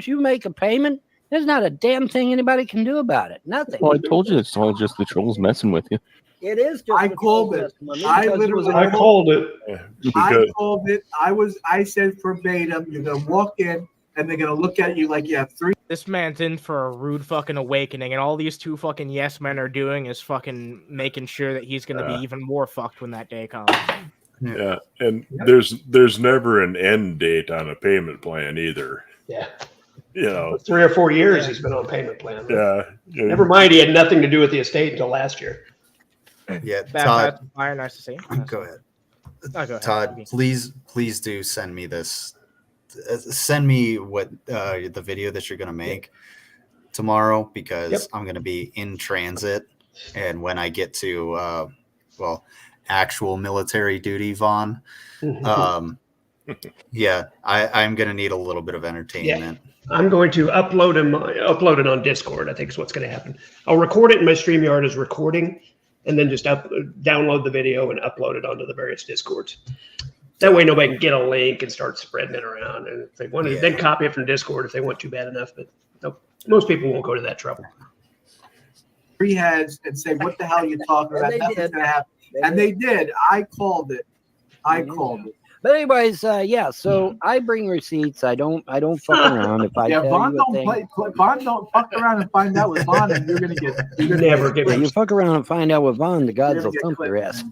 you make a payment. There's not a damn thing anybody can do about it. Nothing. well, I told you it's all just the trolls messing with you. It is. Just I called it. I called it. called it. I said verbatim, you're gonna walk in and they're gonna look at you like you have three. This man's in for a rude fucking awakening, and all these two fucking yes men are doing is fucking making sure that he's gonna be even more fucked when that day comes. Yeah, and there's never an end date on a payment plan either. Yeah. You know, 3 or 4 years he's been on payment plan. Yeah. Never mind, he had nothing to do with the estate until last year. Yeah, Todd. Nice to see you. Go ahead. Go ahead. Todd, please do send me this. Send me what the video that you're gonna make tomorrow, because I'm gonna be in transit, and when I get to actual military duty, Vaughn, I'm gonna need a little bit of entertainment. Yeah. I'm going to upload it on Discord. I think is what's going to happen. I'll record it in my StreamYard as recording, and then just download the video and upload it onto the various Discords. That way nobody can get a link and start spreading it around. And if they want to, then copy it from Discord if they want to bad enough. But most people won't go to that trouble. Three heads and say, "What the hell are you talking about? Nothing's gonna happen." And they did. I called it. But anyways, so I bring receipts. I don't fuck around. If I Vaughn don't fuck around and find out with Vaughn, and you're never get. You fuck around and find out with Vaughn, the gods will thump your ass.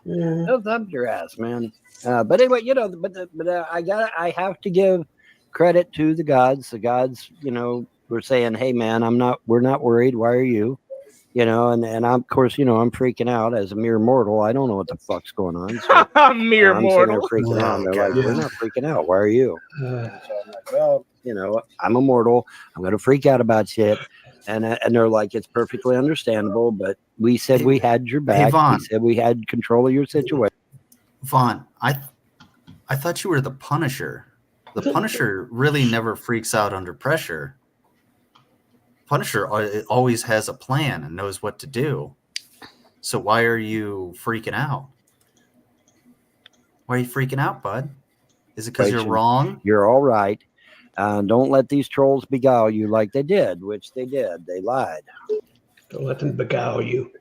They'll thump your ass, man. But anyway, I have to give credit to the gods. The gods, were saying, "Hey, man, we're not worried. Why are you?" And I'm, of course, I'm freaking out as a mere mortal. I don't know what the fuck's going on. So, mere mortal. Freaking out. They're like, "We're not freaking out. Why are you?" So I'm like, "Well, I'm a mortal. I'm going to freak out about shit." And they're like, "It's perfectly understandable, but we said we had your back. Hey, Vaughn. We said we had control of your situation." Vaughn, I thought you were the Punisher. The Punisher really never freaks out under pressure. Punisher always has a plan and knows what to do. So why are you freaking out? Why are you freaking out, bud? Is it because you're wrong? You're all right. Don't let these trolls beguile you like they did, which they did. They lied. Don't let them beguile you.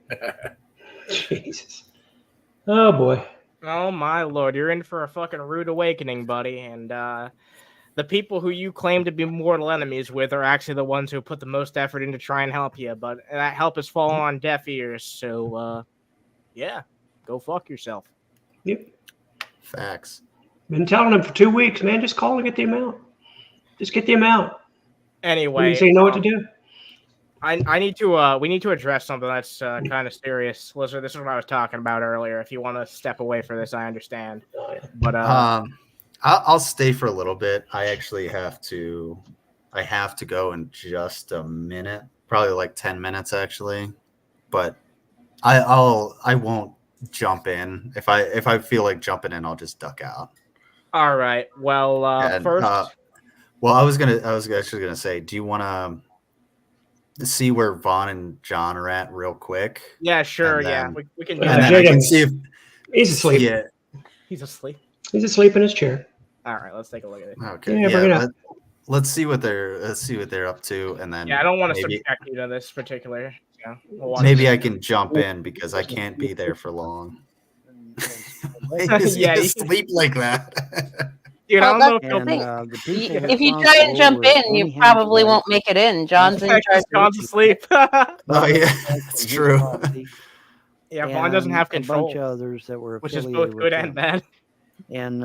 Jesus. Oh, boy. Oh, my Lord. You're in for a fucking rude awakening, buddy. And the people who you claim to be mortal enemies with are actually the ones who put the most effort in to try and help you. But that help has fallen on deaf ears. So, go fuck yourself. Yep. Facts. Been telling them for 2 weeks, man. Just call and get the amount. Just get the amount. Anyway. So you know what to do. I need to we need to address something that's kind of serious. Lizard, this is what I was talking about earlier. If you want to step away for this, I understand. But I'll stay for a little bit. I actually have to go in just a minute, probably like 10 minutes actually. But I won't jump in. If I feel like jumping in, I'll just duck out. All right. Well, first I was actually gonna say, do you want to see where Vaughn and John are at real quick? Yeah, sure. Then, we can. And then I can see if he's asleep. Yeah, he's asleep. He's asleep in his chair. All right, let's take a look at it. Okay. Let's see what they're up to, and then I don't want to subject you to this particular. Maybe I can jump in because I can't be there for long. You just sleep like that. Dude, I don't know if And the people if you try and jump responsible in, you were probably Anyhow won't make it in. John's in charge. John's asleep. Oh yeah, it's his true. property, Yeah, Vaughn doesn't have and a bunch control, of others that were which is affiliated both good with and him. bad. And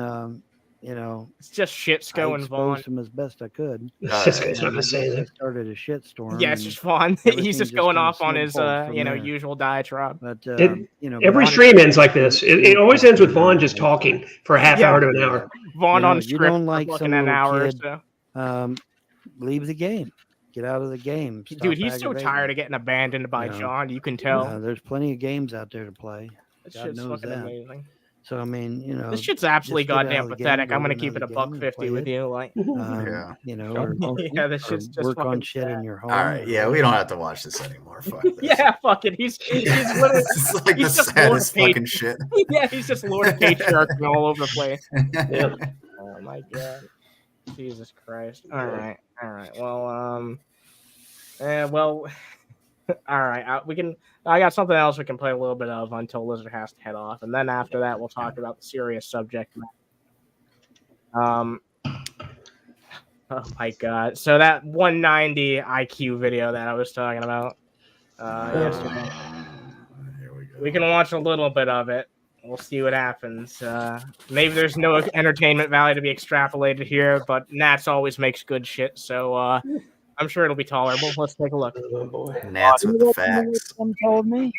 It's just shit's I going, Vaughn. exposed him as best I could. It's just And it's not I guess saying I it. started a shitstorm. Yeah, it's and just Vaughn. everything He's just just going kinda off on his, snowballed from there. usual diatribe. But Every Vaughn- stream ends like this. It always ends with Vaughn just talking for a half hour to an hour. Vaughn on you script don't for like fucking some an little hour or kid, so. leave the game. Get out of the game. Stop Dude, he's so aggravating. tired of getting abandoned by John. You can tell. There's plenty of games out there to play. This God shit's knows fucking that. amazing. So I mean, This shit's absolutely just get out goddamn of the game, pathetic. go I'm to gonna keep it another a game and $1.50 play with it. you, like. Yeah. Yeah, this shit's just work on fucking shit in your home. All right, yeah, we don't have to watch this anymore. Fuck this. Yeah, fuck it. He's literally It's like the he's just saddest Lord fucking Page- shit. Yeah, he's just Lord Patriarching all over the place. Yep. Oh my god. Jesus Christ. All right. Well, all right. I got something else we can play a little bit of until Lizard has to head off, and then after that, we'll talk about the serious subject. Oh my god. So that 190 IQ video that I was talking about yesterday. We can watch a little bit of it. We'll see what happens. Maybe there's no entertainment value to be extrapolated here, but Nats always makes good shit, so I'm sure it'll be tolerable. Let's take a look. Nats with the facts. Tim told me,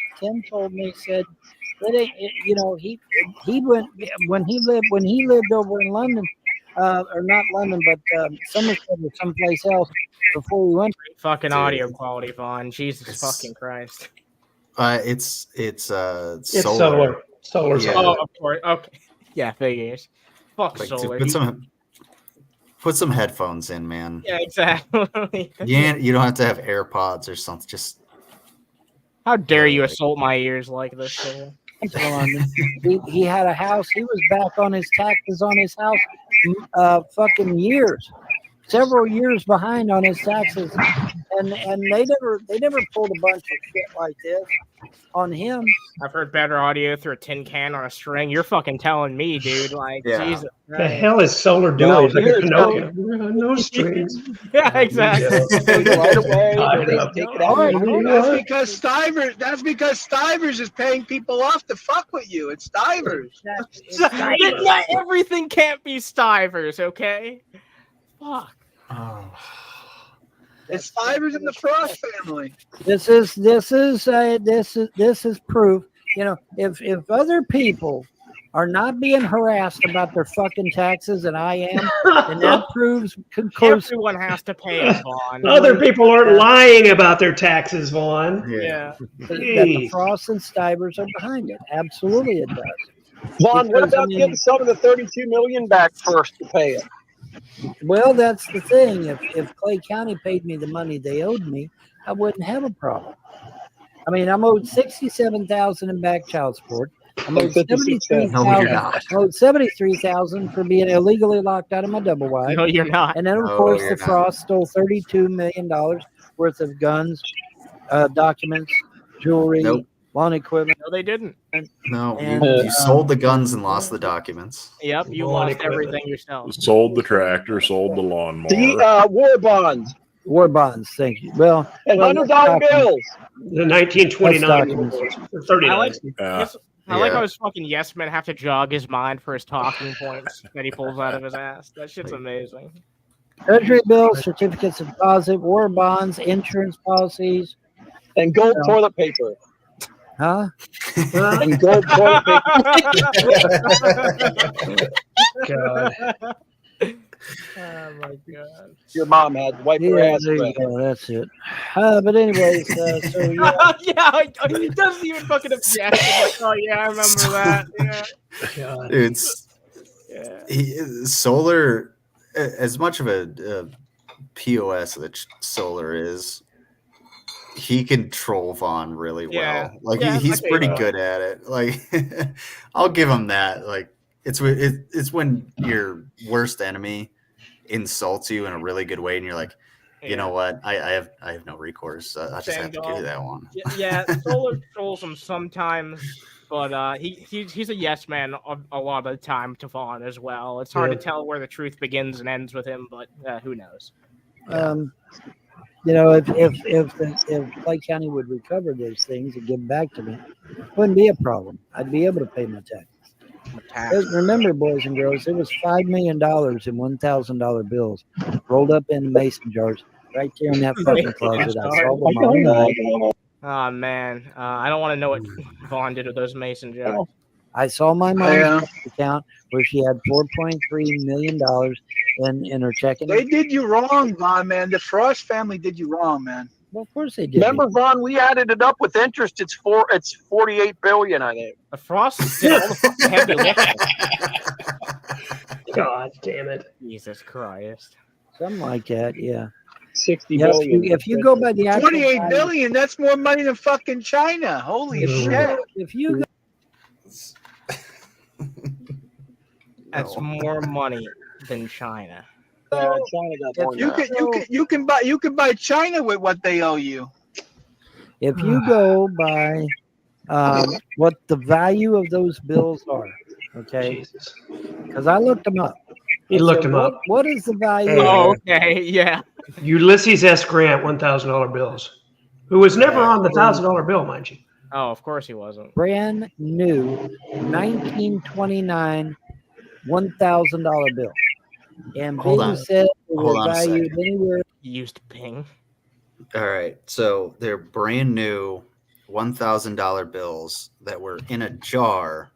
said that he went when he lived over in London, or not London, but Somerset or someplace else before he went. Fucking audio quality, Vaughn. Jesus fucking Christ. It's solar. Solar. Yeah. Oh, of course. Okay. Yeah, figures. Fuck Like, solar. put some headphones in, man. Yeah, exactly. You don't have to have AirPods or something. Just how dare you assault my ears like this? Solar? He had a house. He was back on his taxes on his house, fucking years, several years behind on his taxes, and they never pulled a bunch of shit like this on him. I've heard better audio through a tin can on a string. You're fucking telling me, dude. Like, Jesus. The hell is Solar doing? He's like a Pinocchio. No strings. Yeah, exactly. Right away, take it out. That's because Stivers is paying people off to fuck with you. It's Stivers. Not everything can't be Stivers, okay? Fuck. Oh. It's Stivers in the Frost family. This is proof. If other people are not being harassed about their fucking taxes, and I am, then that proves conclusive. Everyone has to pay it, Vaughn. Other people aren't lying about their taxes, Vaughn. Yeah. That the Frost and Stivers are behind it. Absolutely, it does. Vaughn, what about getting some of the $32 million back first to pay it? Well, that's the thing. If Clay County paid me the money they owed me, I wouldn't have a problem. I mean, I'm owed $67,000 in back child support. I'm owed $73,000 for being illegally locked out of my double wide. No, you're not. And then, of course, the Frost stole $32 million worth of guns, documents, jewelry, lawn equipment. No, they didn't. No, you sold the guns and lost the documents. Yep, you lost everything yourself. Sold the tractor, sold the lawnmower. The war bonds. War bonds, thank you. Well, and $100 bills. The 1929 or 39. I like how his fucking yes men have to jog his mind for his talking points that he pulls out of his ass. That shit's amazing. Treasury bills, certificates of deposit, war bonds, insurance policies, and gold toilet paper. Huh? And gold toilet paper. God. Oh my god! Your mom had wipe her ass. There you go. That's it. But anyways, so yeah, he doesn't even fucking object. Like, oh yeah, I remember that. Yeah. Dude, Solar, as much of a POS that Solar is, he can troll Vaughn really well. Like he's pretty good at it. Like I'll give him that. Like it's when your worst enemy insults you in a really good way, and you're like, you know what? I have no recourse. I just have to give you that one. Yeah, Solar trolls him sometimes But he's a yes man a lot of the time to Vaughn as well. It's hard to tell where the truth begins and ends with him, but who knows? You know, if Clay County would recover those things and give them back to me, it wouldn't be a problem. I'd be able to pay my taxes. Remember, boys and girls, there was $5 million in $1,000 bills rolled up in mason jars right there in that fucking closet. I saw them all night. Oh man, I don't want to know what Vaughn did with those mason jars. I saw my mom's account where she had $4.3 million in her checking. They did you wrong, Vaughn, man. The Frost family did you wrong, man. Well, of course they did. Remember, Vaughn, we added it up with interest. It's 48 billion, I think. The Frost did all the fucking heavy lifting. God damn it. Jesus Christ. Something like that, yeah. 60 billion. If you go by the actual 28 billion, that's more money than fucking China. Holy shit. If you go, that's more money than China. China got more You can buy China with what they owe you. if you go by what the value of those bills are, okay? Because I looked them up. He looked them up. What is the value? Oh, okay, yeah. Ulysses S. Grant $1,000 bills, who was never on the $1,000 bill, mind you. Oh, of course he wasn't. Brand new 1929 $1,000 bill. And Hold Bing on. said it Hold on a was valued second. anywhere. Used Ping. All right, so they're brand new $1,000 bills that were in a jar.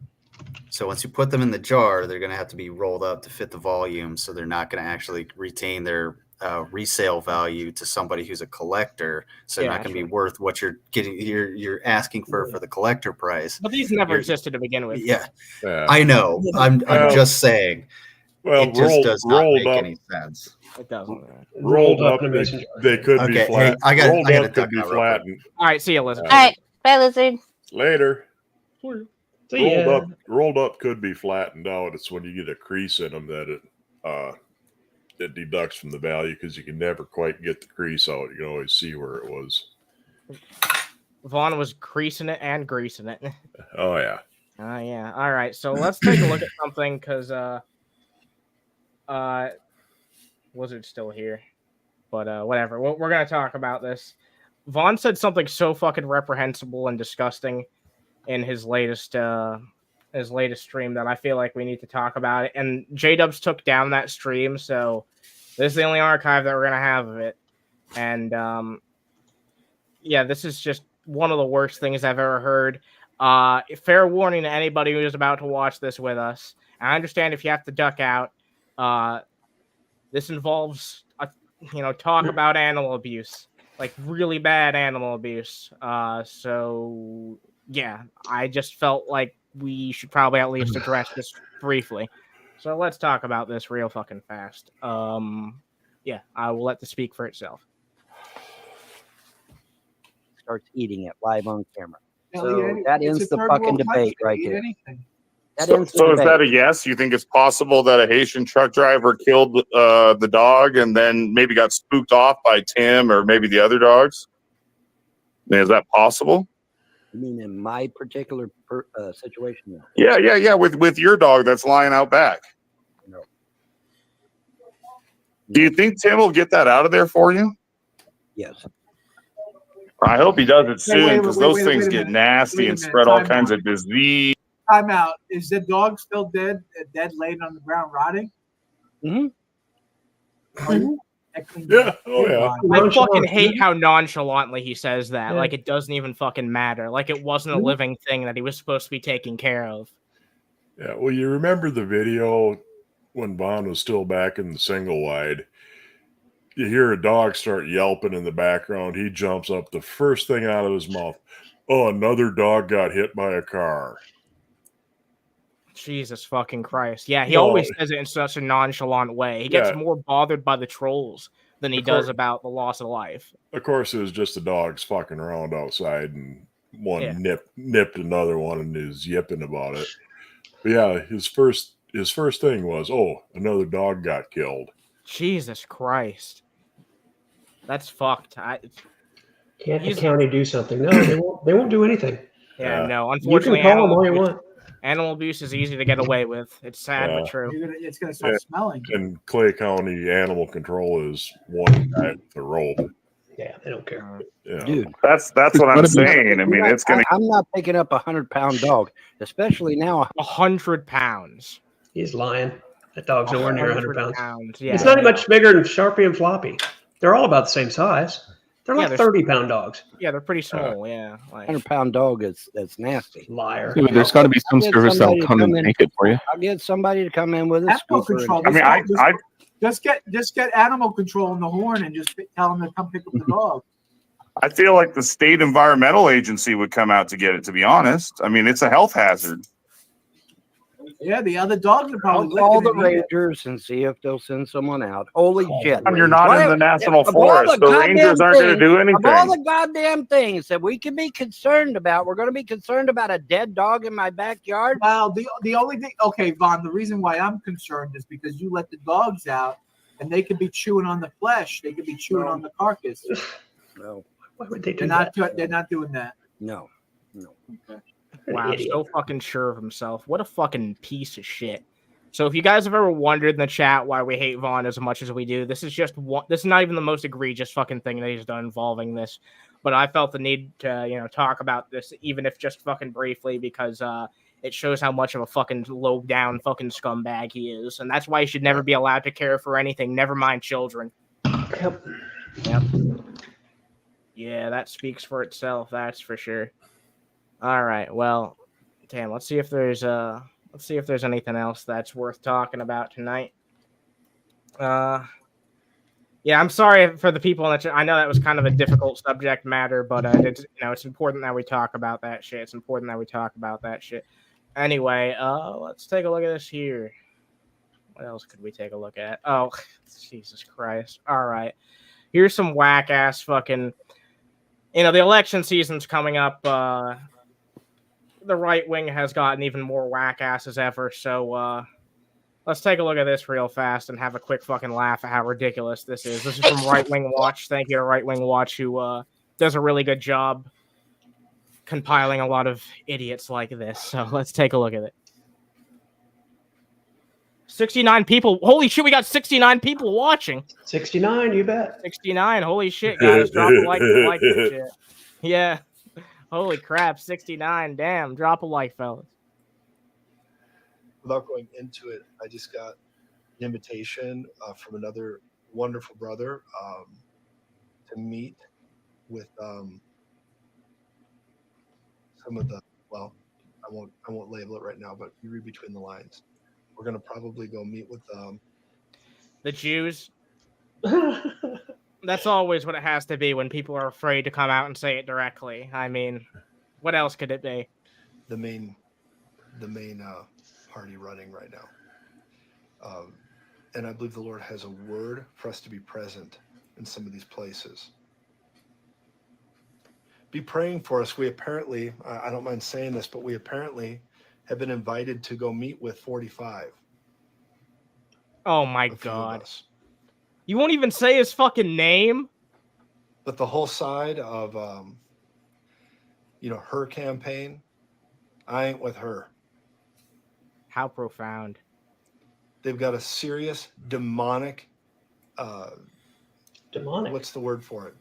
So once you put them in the jar, they're going to have to be rolled up to fit the volume. So they're not going to actually retain their resale value to somebody who's a collector. So they're not going to be worth what you're getting. You're asking for the collector price. But these never existed to begin with. Yeah, I know. I'm just saying. Well, it just does not make any sense. It doesn't. Rolled up, they could be Okay, flat. hey, I got rolled to up could duck be out real quick. flattened. All right, see you, Lizard. All right, bye, Lizard. Later. See ya. Rolled up could be flattened out. It's when you get a crease in them that it deducts from the value because you can never quite get the crease out. You can always see where it was. Vaughn was creasing it and greasing it. Oh yeah. Yeah. All right, so let's take a look at something because Wizard's still here, but whatever. We're gonna talk about this. Vaughn said something so fucking reprehensible and disgusting in his latest stream that I feel like we need to talk about it. And JDubbs took down that stream, so this is the only archive that we're gonna have of it. And yeah, this is just one of the worst things I've ever heard. Fair warning to anybody who is about to watch this with us. I understand if you have to duck out. This involves talk about animal abuse, like really bad animal abuse. So yeah, I just felt like we should probably at least address this briefly. So let's talk about this real fucking fast. Yeah, I will let this speak for itself. Starts eating it live on camera. Yeah, So yeah, that it's ends a the third fucking world debate country. right Eat there. anything. That So, ends the so is that a debate. yes? You think it's possible that a Haitian truck driver killed the dog and then maybe got spooked off by Tim or maybe the other dogs? I mean, is that possible? You mean in my particular situation? Though? Yeah. With your dog that's lying out back. No. Do you think Tim will get that out of there for you? Yes. I hope he does it soon wait, because wait, those wait a things minute. get nasty Wait a and minute. spread all Time kinds out. of disease. Time out. Is the dog still dead? Dead, laying on the ground, rotting? Mm-hmm. Yeah. Oh yeah. I fucking hate how nonchalantly he says that. Yeah. Like it doesn't even fucking matter. Like it wasn't a living thing that he was supposed to be taking care of. Yeah. Well, you remember the video when Vaughn was still back in the single wide. You hear a dog start yelping in the background. He jumps up. The first thing out of his mouth, "Oh, another dog got hit by a car." Jesus fucking Christ. Yeah, he No. always says it in such a nonchalant way. He gets Yeah. more bothered by the trolls than he Of does course. about the loss of life. Of course, it was just the dogs fucking around outside, and one Yeah. nipped another one and is yipping about it. But yeah, his first thing was, "Oh, another dog got killed." Jesus Christ. That's fucked. Can't the county do something? No, they won't do anything. Yeah, no. You Unfortunately, can call them all you want. animal abuse is easy to get away with. It's sad but true. It's gonna start smelling. In Clay County, animal control is one guy with a rope. Yeah, they don't care. Yeah. Dude, That's what I'm saying. I mean, it's gonna. I'm not picking up 100-pound dog, especially now. 100 pounds. He's lying. That dog's nowhere near 100 pounds. Yeah, it's not much bigger than Sharpie and Floppy. They're all about the same size. They're like 30-pound dogs. Yeah, they're pretty small. Yeah, like 100-pound dog that's nasty. Liar. Dude, there's got to be some service that'll come and make it for you. I'll get somebody to come in with a Animal scooper. control. And, I Just get animal control in the horn and just tell them to come pick up the dog. I feel like the state environmental agency would come out to get it. To be honest, I mean, it's a health hazard. Yeah, the other dogs are probably I'll call the licking it. Rangers and see if they'll send someone out. Holy shit. And you're not in the national forest. The Rangers aren't going to do anything. Of all the goddamn things that we can be concerned about, we're going to be concerned about a dead dog in my backyard? Well, the only thing, okay, Vaughn, the reason why I'm concerned is because you let the dogs out and they could be chewing on the flesh. They could be chewing on the carcass. No. Why would they do They're that? they're not doing that. No. Okay. wow, so fucking sure of himself. What a fucking piece of shit. So if you guys have ever wondered in the chat why we hate Vaughn as much as we do, this is just one. This is not even the most egregious fucking thing that he's done involving this. But I felt the need to, talk about this, even if just fucking briefly, because it shows how much of a fucking low down fucking scumbag he is, and that's why he should never be allowed to care for anything. Never mind children. Yep. Yeah, that speaks for itself. That's for sure. All right. Well, damn. Let's see if there's anything else that's worth talking about tonight. Yeah, I'm sorry for the people in the chat. I know that was kind of a difficult subject matter, but it's important that we talk about that shit. It's important that we talk about that shit. Anyway, let's take a look at this here. What else could we take a look at? Oh, Jesus Christ. All right. Here's some whack ass fucking. The election season's coming up. The right wing has gotten even more whack ass as ever. So let's take a look at this real fast and have a quick fucking laugh at how ridiculous this is. This is from Right Wing Watch. Thank you to Right Wing Watch, who does a really good job compiling a lot of idiots like this. So let's take a look at it. 69 people. Holy shit, we got 69 people watching. 69, you bet. 69. Holy shit, guys. Drop a like to like this shit. Yeah. Holy crap, 69. Damn, drop a like, fellas. Without going into it, I just got an invitation from another wonderful brother to meet with some of the, well, I won't label it right now, but you read between the lines. We're going to probably go meet with the Jews. That's always what it has to be when people are afraid to come out and say it directly. I mean, what else could it be? The main party running right now. And I believe the Lord has a word for us to be present in some of these places. Be praying for us. We apparently, I don't mind saying this, but we apparently have been invited to go meet with 45. Oh my God. You won't even say his fucking name? But the whole side of, her campaign, I ain't with her. How profound. They've got a serious demonic, what's the word for it?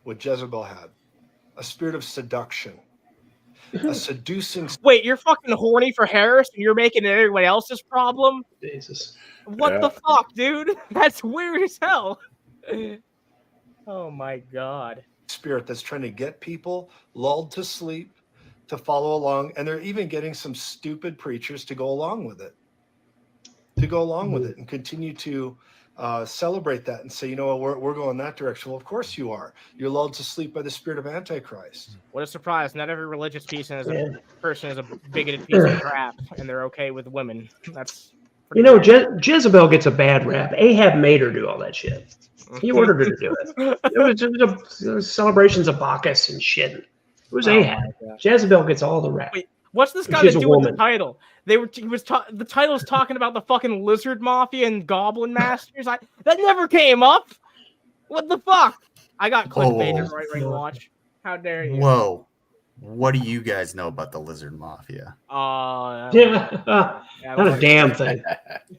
What Jezebel had. A spirit of seduction. A seducing. Wait, you're fucking horny for Harris and you're making it everyone else's problem? Jesus. What the fuck, dude? That's weird as hell. Oh my God. Spirit that's trying to get people lulled to sleep, to follow along, and they're even getting some stupid preachers to go along with it. And continue to celebrate that and say, we're going that direction. Well, of course you are. You're lulled to sleep by the spirit of Antichrist. What a surprise. Not every religious person is a bigoted piece of crap, and they're okay with women. That's Jezebel gets a bad rap. Ahab made her do all that shit. He ordered her to do it. It was celebrations of Bacchus and shit. It was Ahab. Jezebel gets all the rap. Wait, what's this got to do with the title? The title's talking about the fucking lizard mafia and goblin masters. That never came up. What the fuck? I got clickbaited. Right Wing Watch. How dare you? Whoa. what do you guys know about the lizard mafia? Not a damn thing.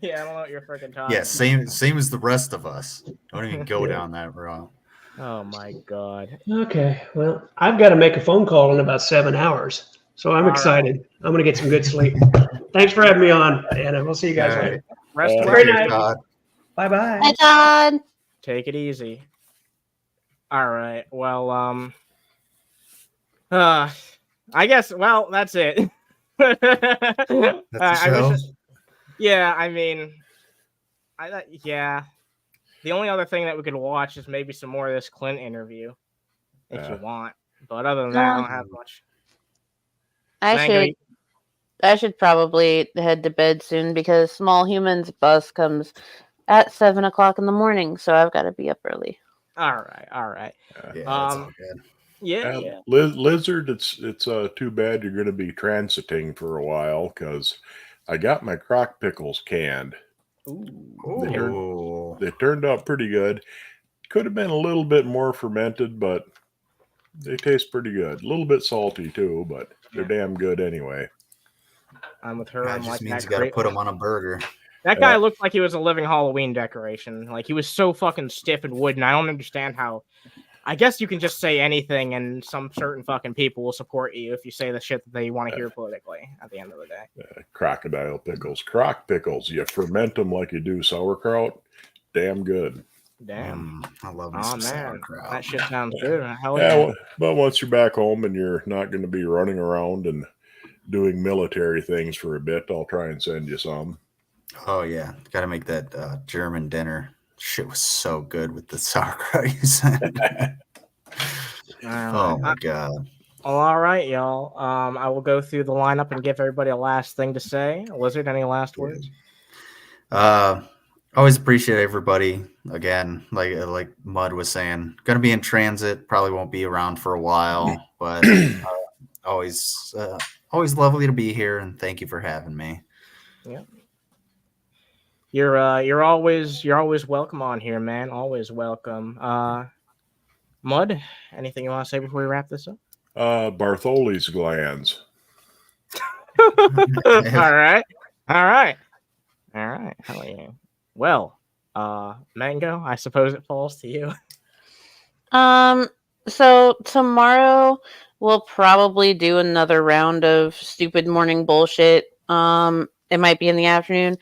Yeah, I don't know what you're freaking talking Yeah, about. same as the rest of us. Don't even go down that route. Oh my god. Okay, well, I've got to make a phone call in about 7 hours, so I'm excited. I'm going to get some good sleep. Thanks for having me on, and we'll see you guys later. Rest Have a well. great night. Bye bye. Hi, Todd. Take it easy. All right. Well, I guess. Well, that's it. That's the show? Yeah, I mean, yeah. The only other thing that we could watch is maybe some more of this Clint interview, if you want. But other than that, I don't have much. I should probably head to bed soon because Small Humans bus comes at 7 o'clock in the morning, so I've got to be up early. All right. Yeah, that's all good. Yeah. Lizard, it's too bad you're going to be transiting for a while because I got my crock pickles canned. They turned out pretty good. Could have been a little bit more fermented, but they taste pretty good. A little bit salty too, but they're damn good anyway. I'm with her. That just means you got to put them on a burger. That guy looked like he was a living Halloween decoration. Like he was so fucking stiff and wooden. I don't understand how. I guess you can just say anything, and some certain fucking people will support you if you say the shit that they want to hear politically. At the end of the day, Crocodile pickles, crock pickles. You ferment them like you do sauerkraut. Damn good. Damn, I love me some sauerkraut. That shit sounds good. Hell Yeah, yeah. well, but once you're back home and you're not going to be running around and doing military things for a bit, I'll try and send you some. Oh yeah, got to make that German dinner. Shit was so good with the sauerkraut you sent. Oh my god. Well, all right, y'all. I will go through the lineup and give everybody a last thing to say. Lizard, any last words? Always appreciate everybody. Again, like Mud was saying, gonna be in transit. Probably won't be around for a while, but always lovely to be here, and thank you for having me. Yeah. You're always welcome on here, man. Always welcome. Mud, anything you want to say before we wrap this up? Bartholdi's glands. All right. Hell yeah. Well, Mango, I suppose it falls to you. So tomorrow we'll probably do another round of stupid morning bullshit. It might be in the afternoon.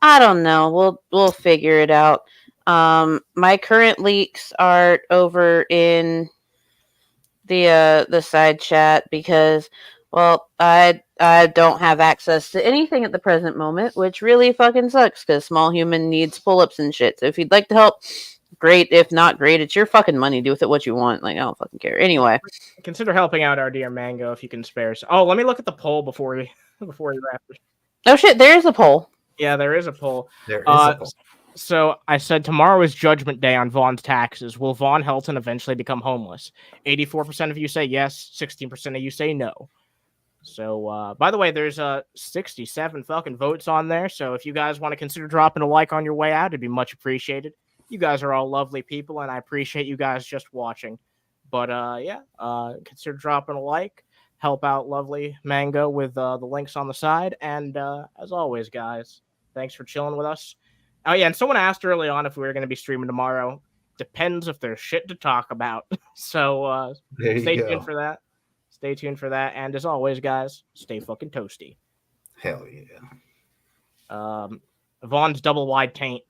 I don't know. We'll figure it out. My current leaks are over in the side chat because, well, I don't have access to anything at the present moment, which really fucking sucks because Small Human needs pull-ups and shit. So if you'd like to help, great. If not, great. It's your fucking money. Do with it what you want. Like, I don't fucking care. Anyway, consider helping out our dear Mango if you can spare. Oh, let me look at the poll before we wrap it. Oh shit, there is a poll. Yeah, there is a poll. There is a poll. So I said tomorrow is Judgment Day on Vaughn's taxes. Will Vaughn Helton eventually become homeless? 84% of you say yes. 16% of you say no. So, by the way, there's 67 fucking votes on there. So if you guys want to consider dropping a like on your way out, it'd be much appreciated. You guys are all lovely people, and I appreciate you guys just watching. But consider dropping a like. Help out lovely Mango with the links on the side. And as always, guys, thanks for chilling with us. Oh, yeah, and someone asked early on if we were going to be streaming tomorrow. Depends if there's shit to talk about. So stay tuned for that. Stay tuned for that. And as always, guys, stay fucking toasty. Hell yeah. Vaughn's double wide taint.